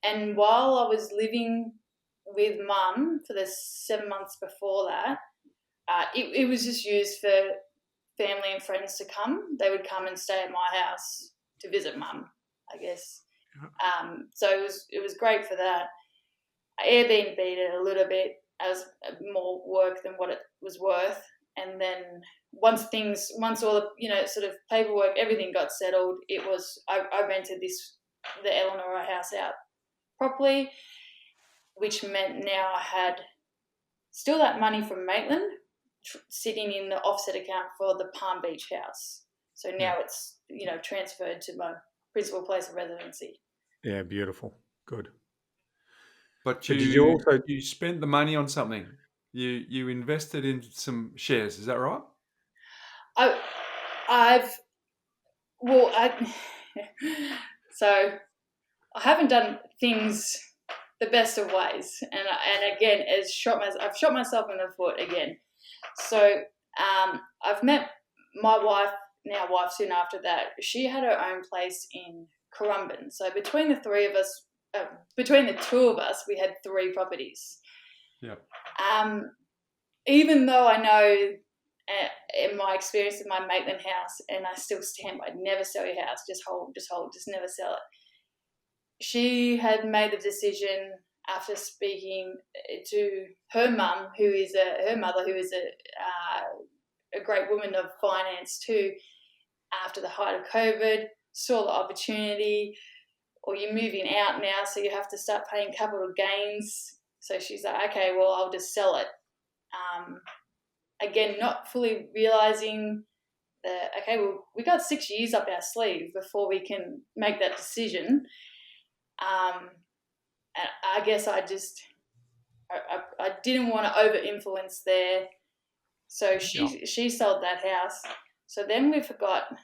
And while I was living with mum for the 7 months before that, it was just used for family and friends to come. They would come and stay at my house to visit mum, I guess. So it was great for that. I Airbnb'd it a little bit as more work than what it was worth. And then once all the, sort of paperwork, everything got settled, I rented the Eleanor house out properly, which meant now I had still that money from Maitland sitting in the offset account for the Palm Beach house. So now it's, transferred to my principal place of residency.
Yeah, beautiful. Good.
But
did you also
spent the money on something? You invested in some shares, is that right?
So I haven't done things the best of ways, and again, I've shot myself in the foot again. So I've met my wife soon after that. She had her own place in Currumbin. So between the two of us, we had 3 properties.
Yeah.
Even though I know in my experience in my Maitland house, and I still stand by, never sell your house, just hold, just never sell it. She had made the decision after speaking to her mum, her mother, who is a great woman of finance too, after the height of COVID, saw the opportunity, or you're moving out now, so you have to start paying capital gains. So she's like, okay, well, I'll just sell it. Again, not fully realizing that, okay, well, we got 6 years up our sleeve before we can make that decision. And I guess I didn't want to over influence there. So she sold that house. So then we've got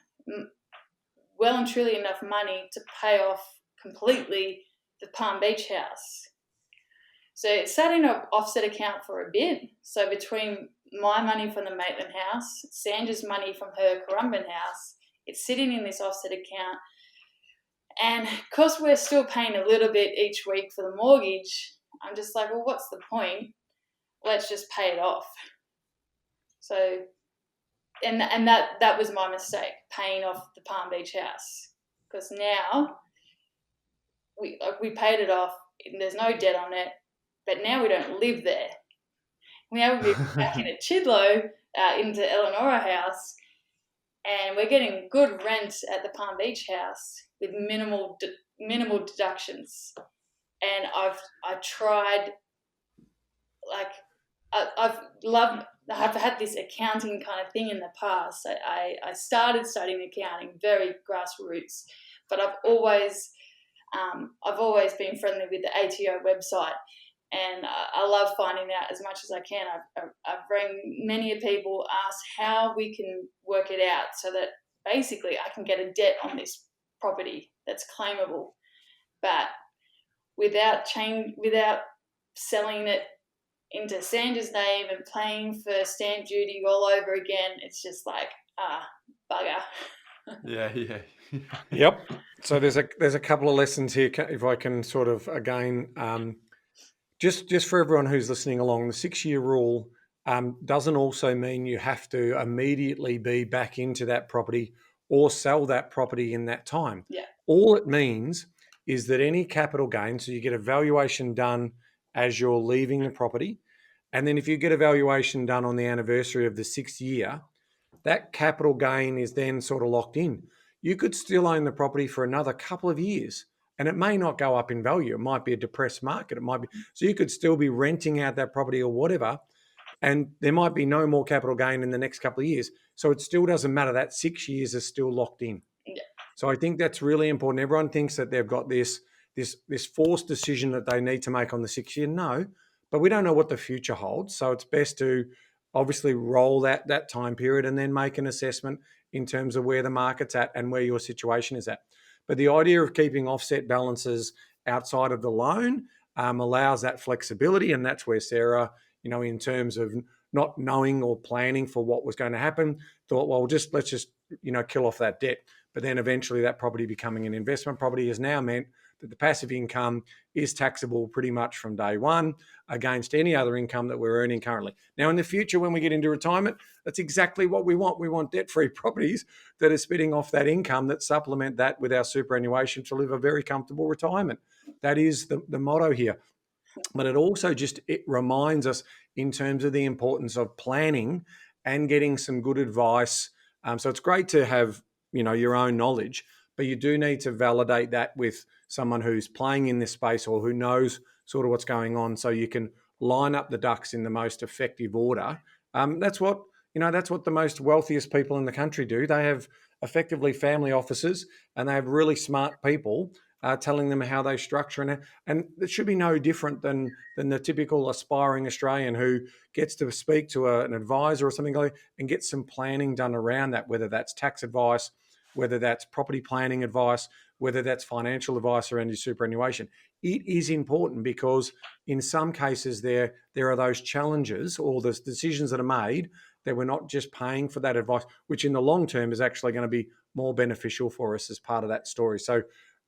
well and truly enough money to pay off completely the Palm Beach house. So it sat in an offset account for a bit. So between my money from the Maitland house, Sandra's money from her Currumbin house, it's sitting in this offset account. And because we're still paying a little bit each week for the mortgage, I'm just like, well, what's the point? Let's just pay it off. So, and that was my mistake, paying off the Palm Beach house. Because now we paid it off, there's no debt on it, but now we don't live there. Now we're back in at Chidlow, into Eleonora house, and we're getting good rent at the Palm Beach house with minimal deductions. And I've tried, like, I've had this accounting kind of thing in the past. I started studying accounting, very grassroots, but I've always been friendly with the ATO website, and I love finding out as much as I can. I've rang many people, asked how we can work it out so that basically I can get a debt on this property that's claimable, but without selling it into Sandra's name and paying for stamp duty all over again. It's just like, bugger.
Yeah.
Yep. So there's a couple of lessons here, if I can sort of, again, just for everyone who's listening along, the 6-year rule doesn't also mean you have to immediately be back into that property or sell that property in that time.
Yeah.
All it means is that any capital gain, so you get a valuation done as you're leaving the property, and then if you get a valuation done on the anniversary of the 6th year, that capital gain is then sort of locked in. You could still own the property for another couple of years, and it may not go up in value. It might be a depressed market. It might be, so you could still be renting out that property or whatever, and there might be no more capital gain in the next couple of years. So it still doesn't matter. That 6 years is still locked in.
Yeah.
So I think that's really important. Everyone thinks that they've got this forced decision that they need to make on the 6 year. No, but we don't know what the future holds. So it's best to obviously roll that time period and then make an assessment in terms of where the market's at and where your situation is at. But the idea of keeping offset balances outside of the loan allows that flexibility, and that's where Sarah, in terms of not knowing or planning for what was going to happen, thought, well, let's just kill off that debt. But then eventually that property becoming an investment property has now meant that the passive income is taxable pretty much from day one against any other income that we're earning currently. Now, in the future, when we get into retirement, that's exactly what we want. We want debt-free properties that are spitting off that income that supplement that with our superannuation to live a very comfortable retirement. That is the motto here. But it also it reminds us in terms of the importance of planning and getting some good advice. So it's great to have, your own knowledge, but you do need to validate that with someone who's playing in this space or who knows sort of what's going on, so you can line up the ducks in the most effective order. That's what the most wealthiest people in the country do. They have effectively family offices, and they have really smart people telling them how they structure, and it should be no different than the typical aspiring Australian who gets to speak to an advisor or something like that and get some planning done around that, whether that's tax advice, whether that's property planning advice, whether that's financial advice around your superannuation. It is important because in some cases there are those challenges or the decisions that are made that we're not just paying for that advice, which in the long term is actually going to be more beneficial for us as part of that story. So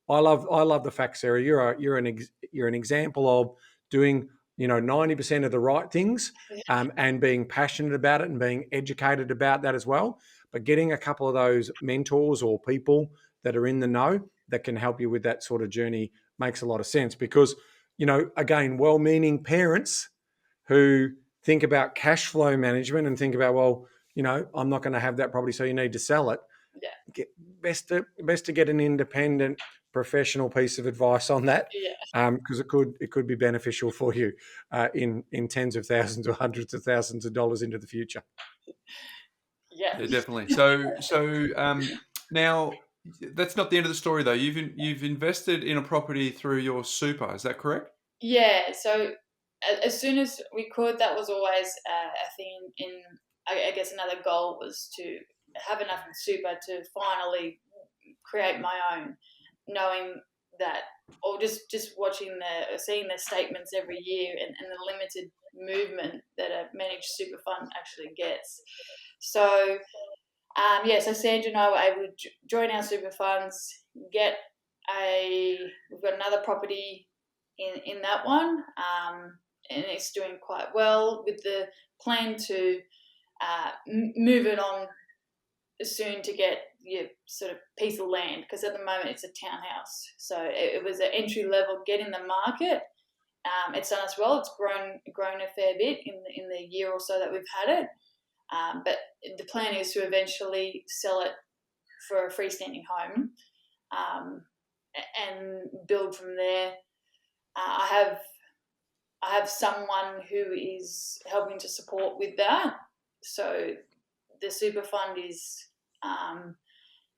I love the fact, Sarah. You're an example of doing 90% of the right things, and being passionate about it and being educated about that as well. But getting a couple of those mentors or people that are in the know that can help you with that sort of journey makes a lot of sense, because again, well-meaning parents who think about cash flow management and think about, well, I'm not going to have that property, so you need to sell it.
Yeah.
Best to get an independent professional piece of advice on that, because it could be beneficial for you in tens of thousands or hundreds of thousands of dollars into the future.
Yeah.
Yeah, definitely. So now that's not the end of the story though. You've invested in a property through your super. Is that correct?
Yeah. So as soon as we could, that was always a thing. I guess another goal was to have enough in super to finally create my own, knowing that, or just seeing the statements every year and the limited movement that a managed super fund actually gets. So so Sandra and I were able to join our super funds, we've got another property in that one, and it's doing quite well, with the plan to move it on soon to get your sort of piece of land, because at the moment it's a townhouse. So it was an entry level get in the market. It's done us well. It's grown a fair bit in the year or so that we've had it. But the plan is to eventually sell it for a freestanding home, and build from there. I have someone who is helping to support with that. So the super fund is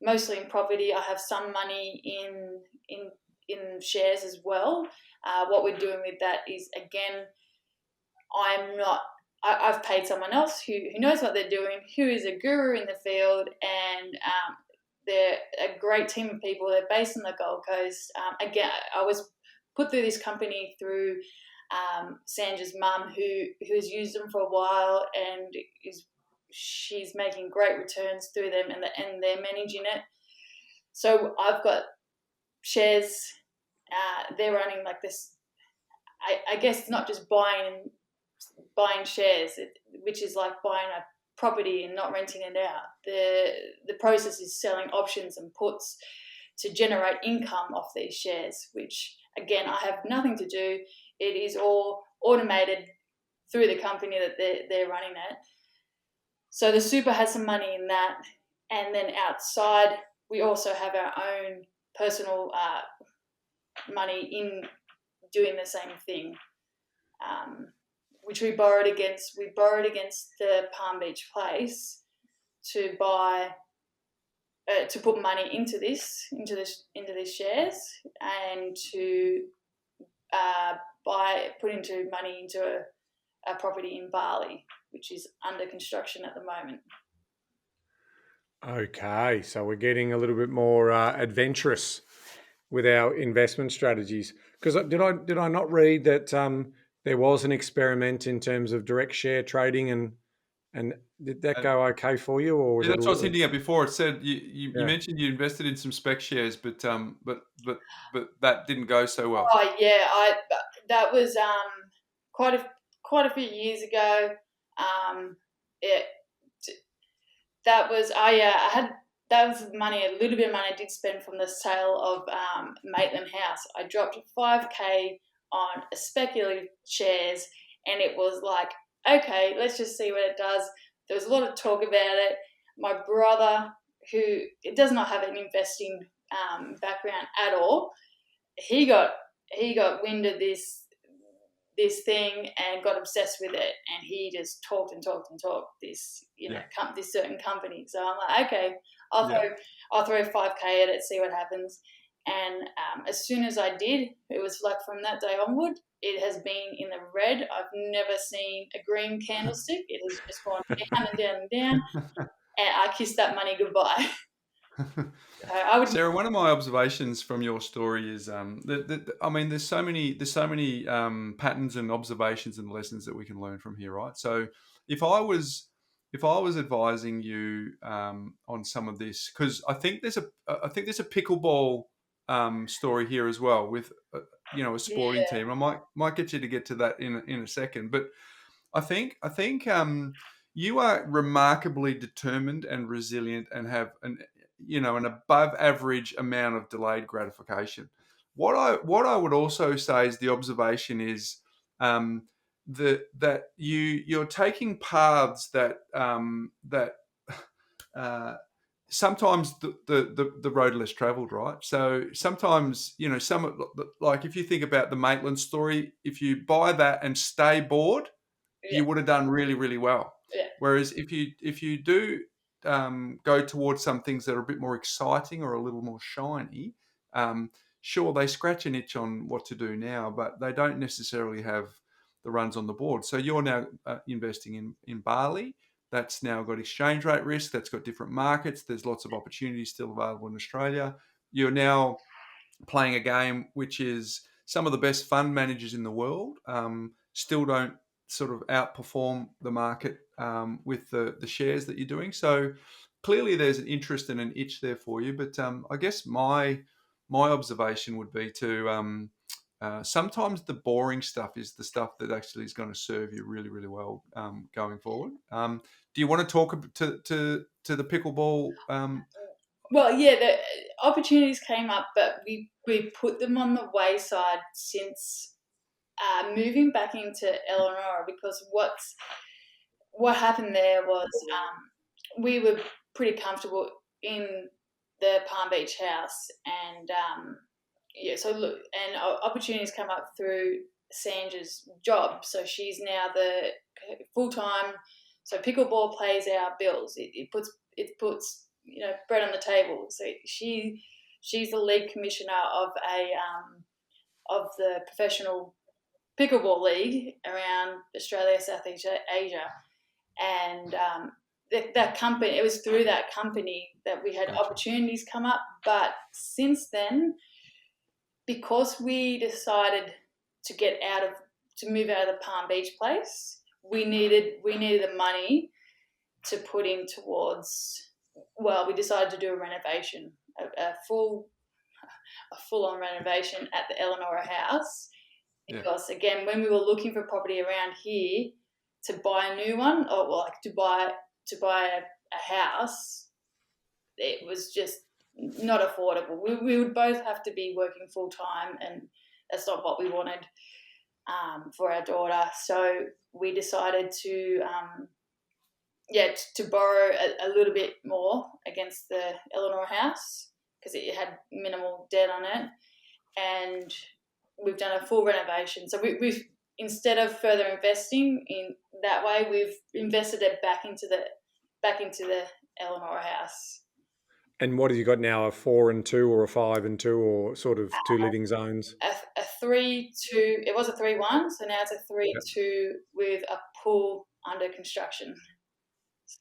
mostly in property. I have some money in shares as well. What we're doing with that is, again, I've paid someone else who knows what they're doing, who is a guru in the field, and they're a great team of people. They're based on the Gold Coast. Again, I was put through this company through Sandra's mum, who has used them for a while, and she's making great returns through them, and they're managing it. So I've got shares. They're running like this. I guess it's not just buying shares, which is like buying a property and not renting it out. The process is selling options and puts to generate income off these shares, which again I have nothing to do. It is all automated through the company that they're running it. So the super has some money in that, and then outside we also have our own personal money in doing the same thing, which we borrowed against. We borrowed against the Palm Beach place to buy, to put money into these shares, and to put money into a property in Bali, which is under construction at the moment.
Okay, so we're getting a little bit more adventurous with our investment strategies. Because did I not read that there was an experiment in terms of direct share trading, and did that go okay for you, or was
Yeah,
it?
that's what I was hinting at before. It said you mentioned you invested in some spec shares, but that didn't go so well.
Oh yeah, that was quite a few years ago. That was money, a little bit of money I did spend from the sale of Maitland House. I dropped $5,000 on speculative shares, and it was like, okay, let's just see what it does. there was a lot of talk about it. My brother, who does not have an investing background at all, he got wind of this thing and got obsessed with it, and he just talked this this certain company. So I'm like, okay, I'll throw 5K at it, see what happens. And as soon as I did, it was like from that day onward, it has been in the red. I've never seen a green candlestick. It has just gone down and down and down, and I kissed that money goodbye.
Sarah, one of my observations from your story is there's so many patterns and observations and lessons that we can learn from here, right? So if I was advising you on some of this, because I think there's a pickleball story here as well with a sporting team. I might get you to get to that in a second, but I think you are remarkably determined and resilient and have an above average amount of delayed gratification. What I would also say is the observation is that you're taking paths that sometimes the road less traveled, right? So sometimes, like if you think about the Maitland story, if you buy that and stay bored, you would have done really, really well.
Yeah.
Whereas if you do go towards some things that are a bit more exciting or a little more shiny, sure, they scratch an itch on what to do now, but they don't necessarily have the runs on the board. So you're now investing in Bali. That's now got exchange rate risk. That's got different markets. There's lots of opportunities still available in Australia. You're now playing a game which is some of the best fund managers in the world still don't sort of outperform the market with the shares that you're doing. So clearly there's an interest and an itch there for you. But I guess my observation would be to sometimes the boring stuff is the stuff that actually is going to serve you really, really well going forward. Do you want to talk to the pickleball?
Well, yeah, the opportunities came up, but we put them on the wayside since moving back into Eleanor, because what happened there was we were pretty comfortable in the Palm Beach house, and so look, and opportunities come up through Sandra's job. So she's now the full-time. So pickleball pays our bills. It puts bread on the table. So she's the lead commissioner of the professional pickleball league around Australia, Southeast Asia, and that company. It was through that company that we had opportunities come up. But since then, because we decided to move out of the Palm Beach place, we needed the money to put in towards. Well, we decided to do a renovation, a full-on renovation at the Eleanor house, because again, when we were looking for property around here to buy a new one, or like to buy a house, it was just not affordable. We would both have to be working full time, and that's not what we wanted for our daughter. So we decided to borrow a little bit more against the Eleanor house because it had minimal debt on it, and we've done a full renovation. So we've instead of further investing in that way, we've invested it back into the Eleanor house.
And what have you got now? A 4 and 2 or a 5 and 2, or sort of two living zones?
A 3-2. It was a 3-1, so now it's a 3-2 with a pool under construction.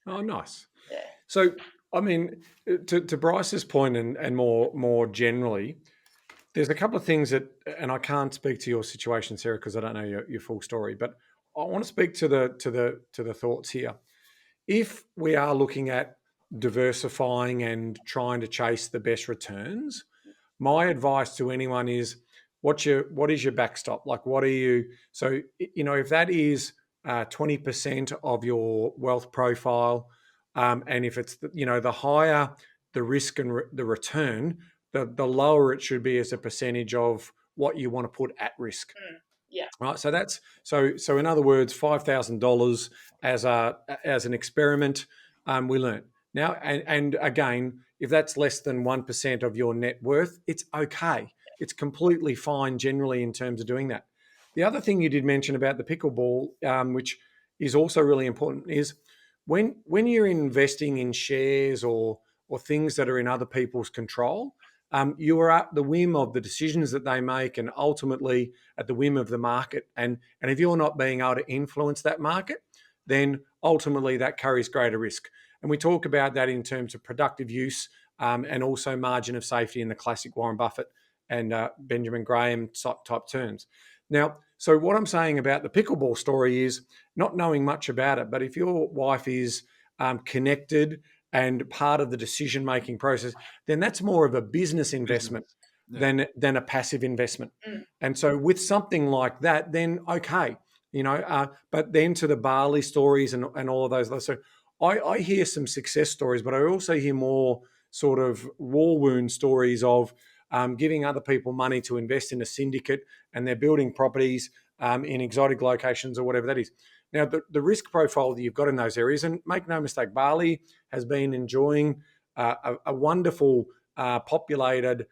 Oh, nice.
Yeah.
So, I mean, to Bryce's point and more generally, there's a couple of things that, and I can't speak to your situation, Sarah, because I don't know your full story, but I want to speak to the thoughts here. If we are looking at diversifying and trying to chase the best returns, my advice to anyone is, what is your backstop? Like, what are you? So, if that is 20% of your wealth profile, and if it's the higher the risk and the return, the lower it should be as a percentage of what you want to put at risk.
Yeah.
Right. So that's so in other words, $5,000 as an experiment, we learned. Now, and again, if that's less than 1% of your net worth, it's okay. It's completely fine generally in terms of doing that. The other thing you did mention about the pickleball, which is also really important, is when you're investing in shares or things that are in other people's control, you are at the whim of the decisions that they make, and ultimately at the whim of the market. And if you're not being able to influence that market, then ultimately that carries greater risk. And we talk about that in terms of productive use, and also margin of safety in the classic Warren Buffett and Benjamin Graham type terms. Now, so what I'm saying about the pickleball story is not knowing much about it, but if your wife is connected and part of the decision-making process, then that's more of a business investment than a passive investment. And so with something like that, then okay, but then to the barley stories and all of those. So I hear some success stories, but I also hear more sort of war wound stories of giving other people money to invest in a syndicate, and they're building properties in exotic locations or whatever that is. Now, the risk profile that you've got in those areas, and make no mistake, Bali has been enjoying a wonderful populated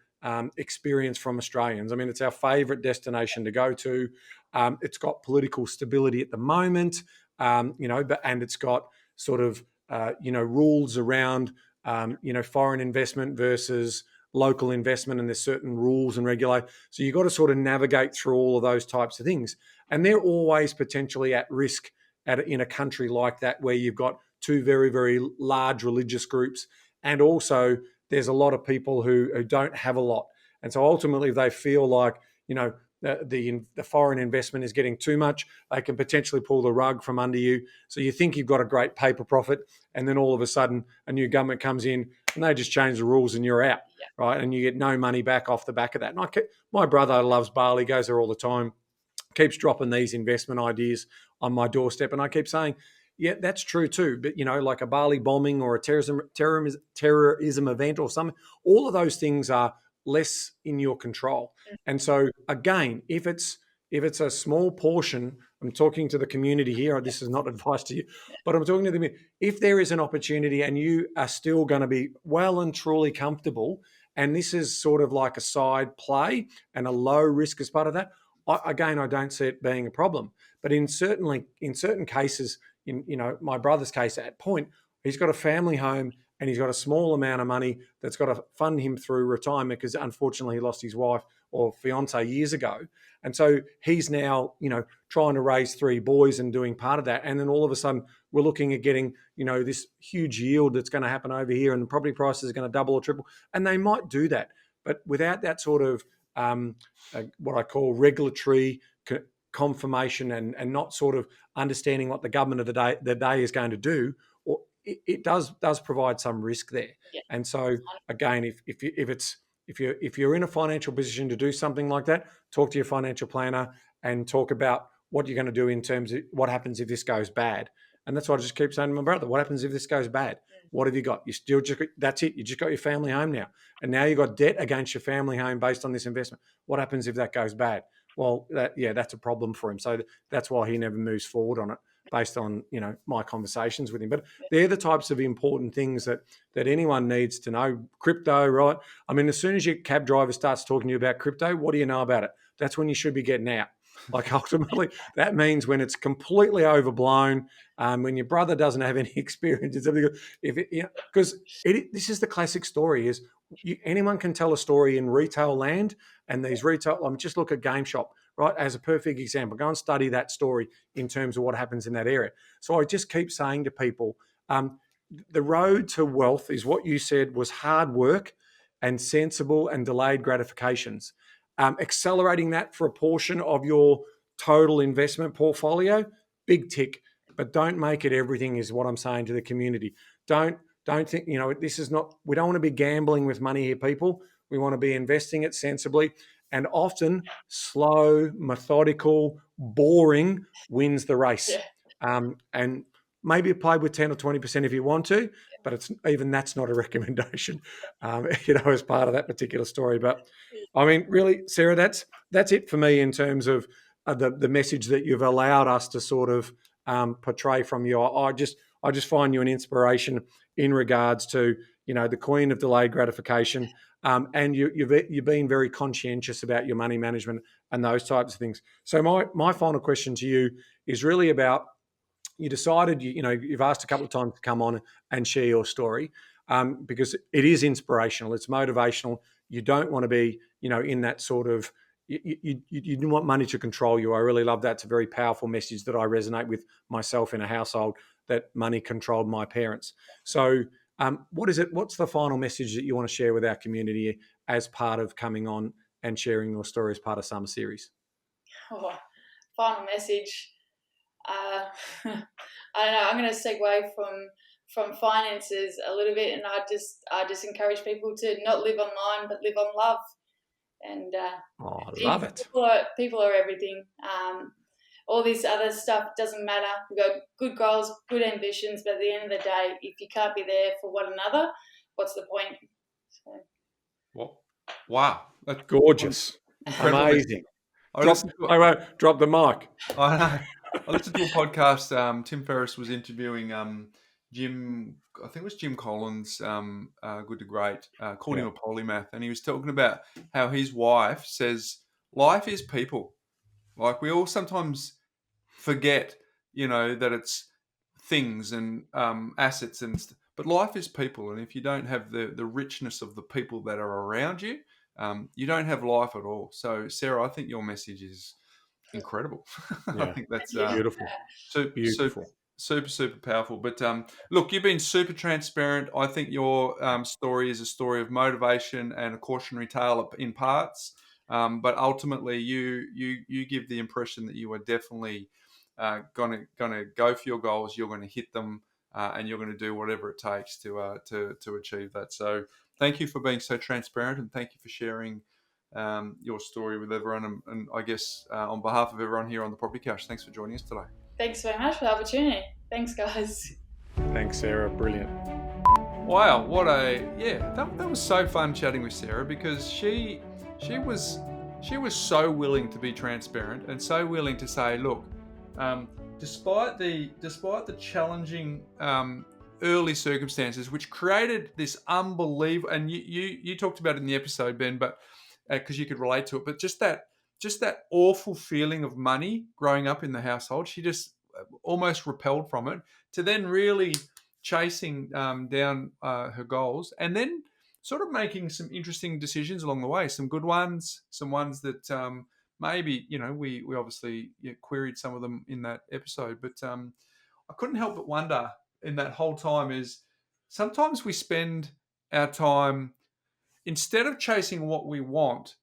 experience from Australians. I mean, it's our favourite destination to go to. It's got political stability at the moment, and it's got sort of rules around foreign investment versus local investment, and there's certain rules and regulate. So you've got to sort of navigate through all of those types of things, and they're always potentially at risk in a country like that where you've got two very, very large religious groups, and also there's a lot of people who don't have a lot. And so ultimately, if they feel like the foreign investment is getting too much, they can potentially pull the rug from under you. So you think you've got a great paper profit, and then all of a sudden a new government comes in and they just change the rules and you're out, right? And you get no money back off the back of that. And my brother loves Bali, goes there all the time, keeps dropping these investment ideas on my doorstep, and I keep saying, yeah, that's true too. But like a Bali bombing or a terrorism event or something, all of those things are less in your control. And so again, if it's a small portion, I'm talking to the community here. This is not advice to you, but I'm talking to them. If there is an opportunity and you are still going to be well and truly comfortable, and this is sort of like a side play and a low risk as part of that, I don't see it being a problem. But in certain cases, in my brother's case at Point, he's got a family home and he's got a small amount of money that's got to fund him through retirement, because unfortunately he lost his wife or fiance years ago. And so he's now, trying to raise 3 boys and doing part of that. And then all of a sudden we're looking at getting, this huge yield that's going to happen over here, and the property prices are going to double or triple. And they might do that. But without that sort of what I call regulatory confirmation and not sort of understanding what the government of the day is going to do, or it does provide some risk there. Yeah. And so again, if you're in a financial position to do something like that, talk to your financial planner and talk about what you're going to do in terms of what happens if this goes bad. And that's what I just keep saying to my brother. What happens if this goes bad? What have you got? You still that's it. You just got your family home now. And now you've got debt against your family home based on this investment. What happens if that goes bad? Well, that's a problem for him. So that's why he never moves forward on it, based on, my conversations with him. But they're the types of important things that anyone needs to know. Crypto, right? I mean, as soon as your cab driver starts talking to you about crypto, what do you know about it? That's when you should be getting out. Like ultimately, that means when it's completely overblown, when your brother doesn't have any experience, because this is the classic story: is anyone can tell a story in retail land, and these retail. Just look at Game Shop, right, as a perfect example. Go and study that story in terms of what happens in that area. So I just keep saying to people, the road to wealth is what you said was hard work and sensible and delayed gratifications. Accelerating that for a portion of your total investment portfolio, big tick, but don't make it everything, is what I'm saying to the community. Don't think, this is not, we don't want to be gambling with money here, people. We want to be investing it sensibly, and often slow, methodical, boring wins the race. And maybe play with 10 or 20% if you want to, but that's not a recommendation, as part of that particular story. But I mean, really, Sarah, that's it for me in terms of the message that you've allowed us to sort of portray from you. I just find you an inspiration in regards to, the queen of delayed gratification, and you've been very conscientious about your money management and those types of things. So my final question to you is really about, you decided, you've asked a couple of times to come on and share your story, because it is inspirational, it's motivational. You don't want to be, in that sort of, you don't want money to control you. I really love that. It's a very powerful message that I resonate with myself in a household that money controlled my parents. So what's the final message that you want to share with our community as part of coming on and sharing your story as part of Summer Series?
Oh, final message. I don't know. I'm going to segue from finances a little bit, and I just encourage people to not live online but live on love. And
I love it.
People are everything. All this other stuff doesn't matter. We've got good goals, good ambitions, but at the end of the day, if you can't be there for one another, what's the point? So.
Wow. That's
gorgeous.
Incredible.
Amazing.
I
won't drop the mic.
I know. I listened to a podcast. Tim Ferriss was interviewing Jim, I think it was Jim Collins, Good to Great, called him a polymath. And he was talking about how his wife says, life is people. Like, we all sometimes forget, that it's things and assets but life is people. And if you don't have the richness of the people that are around you, you don't have life at all. So, Sarah, I think your message is incredible.
Yeah.
I think that's
beautiful.
Beautiful. Super powerful. But look, you've been super transparent. I think your story is a story of motivation and a cautionary tale in parts. But ultimately, you give the impression that you are definitely gonna go for your goals. You're going to hit them, and you're going to do whatever it takes to achieve that. So, thank you for being so transparent, and thank you for sharing your story with everyone. And I guess on behalf of everyone here on the Property Couch, thanks for joining us today.
Thanks very much for the opportunity. Thanks, guys.
Thanks, Sarah. Brilliant.
Wow, that was so fun chatting with Sarah, because she was so willing to be transparent and so willing to say, look, despite the challenging early circumstances which created this unbelievable, and you talked about it in the episode, Ben, but because you could relate to it, but just that awful feeling of money growing up in the household, she just almost repelled from it, to then really chasing down her goals, and then sort of making some interesting decisions along the way, some good ones, some ones that maybe, we obviously queried some of them in that episode, but I couldn't help but wonder in that whole time is sometimes we spend our time, instead of chasing what we want,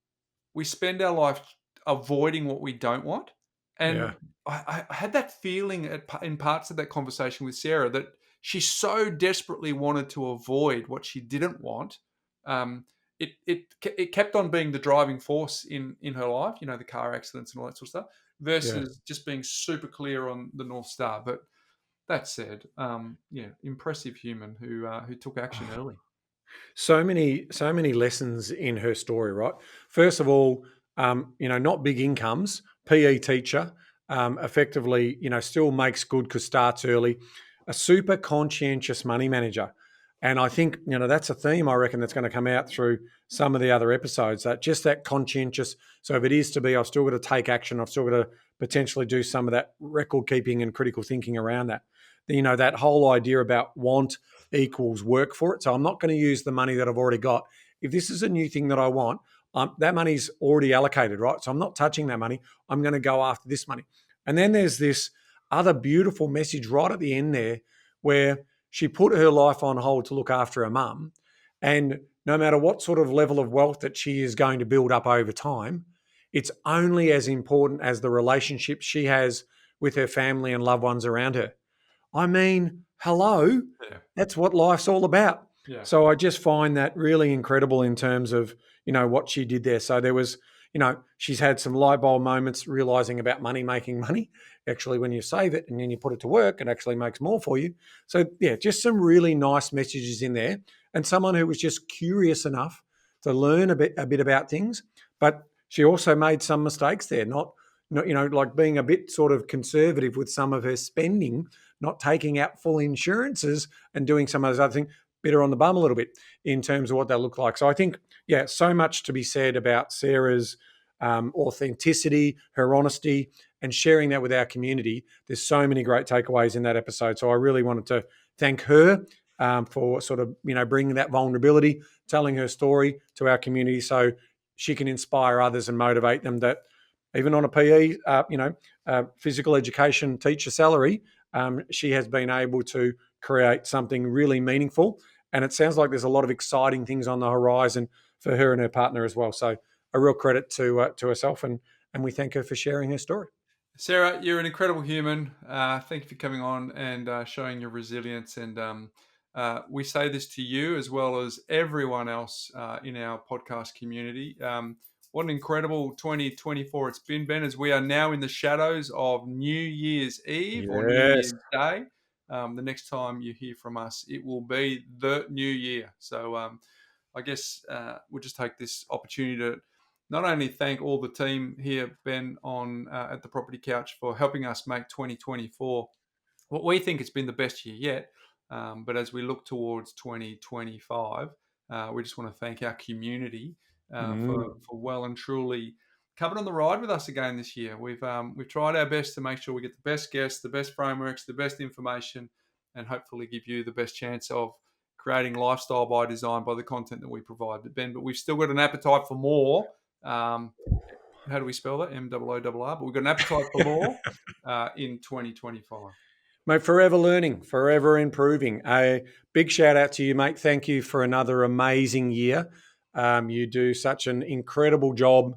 we spend our life avoiding what we don't want. And I had that feeling in parts of that conversation with Sarah that she so desperately wanted to avoid what she didn't want. It kept on being the driving force in her life, the car accidents and all that sort of stuff, versus just being super clear on the North Star. But that said, impressive human who took action early.
So many lessons in her story, right? First of all, not big incomes, PE teacher, effectively, still makes good because starts early, a super conscientious money manager. And I think, that's a theme I reckon that's going to come out through some of the other episodes, that conscientious. So if it is to be, I've still got to take action. I've still got to potentially do some of that record keeping and critical thinking around that. That whole idea about want equals work for it. So I'm not going to use the money that I've already got. If this is a new thing that I want, that money's already allocated, right? So I'm not touching that money. I'm going to go after this money. And then there's this other beautiful message right at the end there where she put her life on hold to look after her mum. And no matter what sort of level of wealth that she is going to build up over time, it's only as important as the relationship she has with her family and loved ones around her. I mean, hello, that's what life's all about. Yeah. So I just find that really incredible in terms of, what she did there. So there was, she's had some light bulb moments realizing about money making money. Actually, when you save it and then you put it to work, it actually makes more for you. So just some really nice messages in there. And someone who was just curious enough to learn a bit about things, but she also made some mistakes there, not like being a bit sort of conservative with some of her spending, not taking out full insurances and doing some of those other things, bit her on the bum a little bit in terms of what they look like. So I think, yeah, so much to be said about Sarah's authenticity, her honesty, and sharing that with our community. There's so many great takeaways in that episode. So I really wanted to thank her for sort of, bringing that vulnerability, telling her story to our community so she can inspire others and motivate them that even on a PE, physical education teacher salary, she has been able to create something really meaningful. And it sounds like there's a lot of exciting things on the horizon for her and her partner as well. So a real credit to herself, and we thank her for sharing her story.
Sarah, you're an incredible human. Thank you for coming on and showing your resilience. And we say this to you as well as everyone else in our podcast community. What an incredible 2024 it's been, Ben, as we are now in the shadows of New Year's Eve or New Year's Day. The next time you hear from us, it will be the new year. So I guess we'll just take this opportunity to not only thank all the team here, Ben, on at the Property Couch for helping us make 2024 what we think it's been the best year yet. But as we look towards 2025, we just want to thank our community for well and truly coming on the ride with us again this year. We've tried our best to make sure we get the best guests, the best frameworks, the best information, and hopefully give you the best chance of creating lifestyle by design by the content that we provide. But we've still got an appetite for more. How do we spell that? MOORR. But we've got an appetite for more in 2025.
Mate, forever learning, forever improving. A big shout out to you, mate. Thank you for another amazing year. You do such an incredible job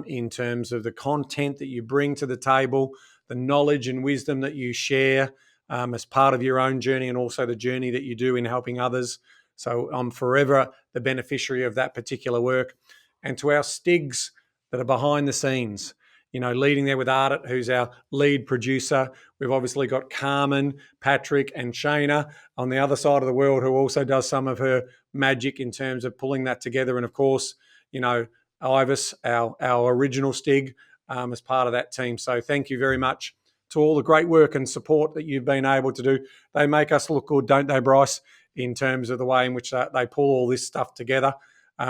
in terms of the content that you bring to the table, the knowledge and wisdom that you share as part of your own journey, and also the journey that you do in helping others. So I'm forever the beneficiary of that particular work. And to our Stigs that are behind the scenes, leading there with Ardit, who's our lead producer. We've obviously got Carmen, Patrick, and Shayna on the other side of the world, who also does some of her magic in terms of pulling that together. And of course, Ivis, our original Stig, as part of that team. So thank you very much to all the great work and support that you've been able to do. They make us look good, don't they, Bryce, in terms of the way in which they pull all this stuff together.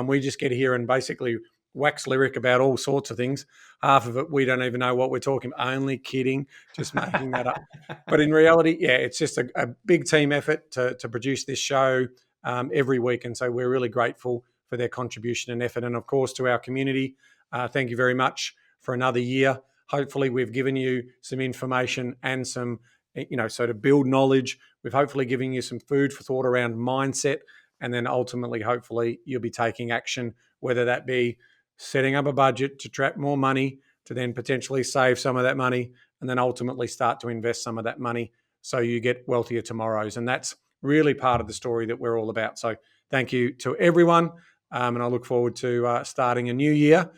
We just get here and basically wax lyric about all sorts of things. Half of it, we don't even know what we're talking about. Only kidding, just making that up. But in reality, yeah, it's just a big team effort to produce this show every week. And so we're really grateful for their contribution and effort. And of course, to our community, thank you very much for another year. Hopefully we've given you some information and some, so to build knowledge. We've hopefully given you some food for thought around mindset. And then ultimately, hopefully, you'll be taking action, whether that be setting up a budget to trap more money, to then potentially save some of that money, and then ultimately start to invest some of that money so you get wealthier tomorrows. And that's really part of the story that we're all about. So thank you to everyone. And I look forward to starting a new year,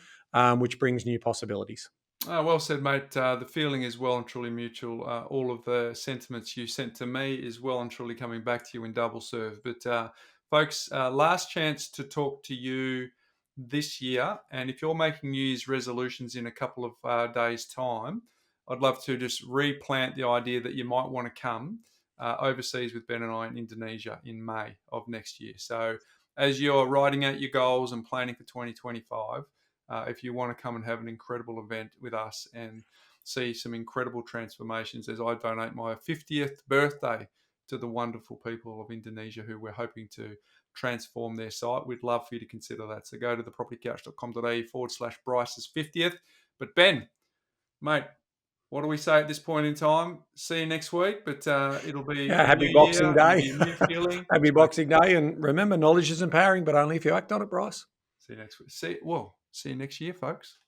which brings new possibilities.
Well said, mate. The feeling is well and truly mutual. All of the sentiments you sent to me is well and truly coming back to you in double serve. But folks, last chance to talk to you this year. And if you're making New Year's resolutions in a couple of days' time, I'd love to just replant the idea that you might want to come overseas with Ben and I in Indonesia in May of next year. So as you're writing out your goals and planning for 2025, if you want to come and have an incredible event with us and see some incredible transformations as I donate my 50th birthday to the wonderful people of Indonesia who we're hoping to transform their site, we'd love for you to consider that. So go to thepropertycouch.com.au/Bryce's 50th. But Ben, mate, what do we say at this point in time? See you next week, but it'll be
happy Boxing Day.
It'll be a new feeling.
Happy Boxing Day, and remember, knowledge is empowering, but only if you act on it, Bryce.
See you next week. See you next year, folks.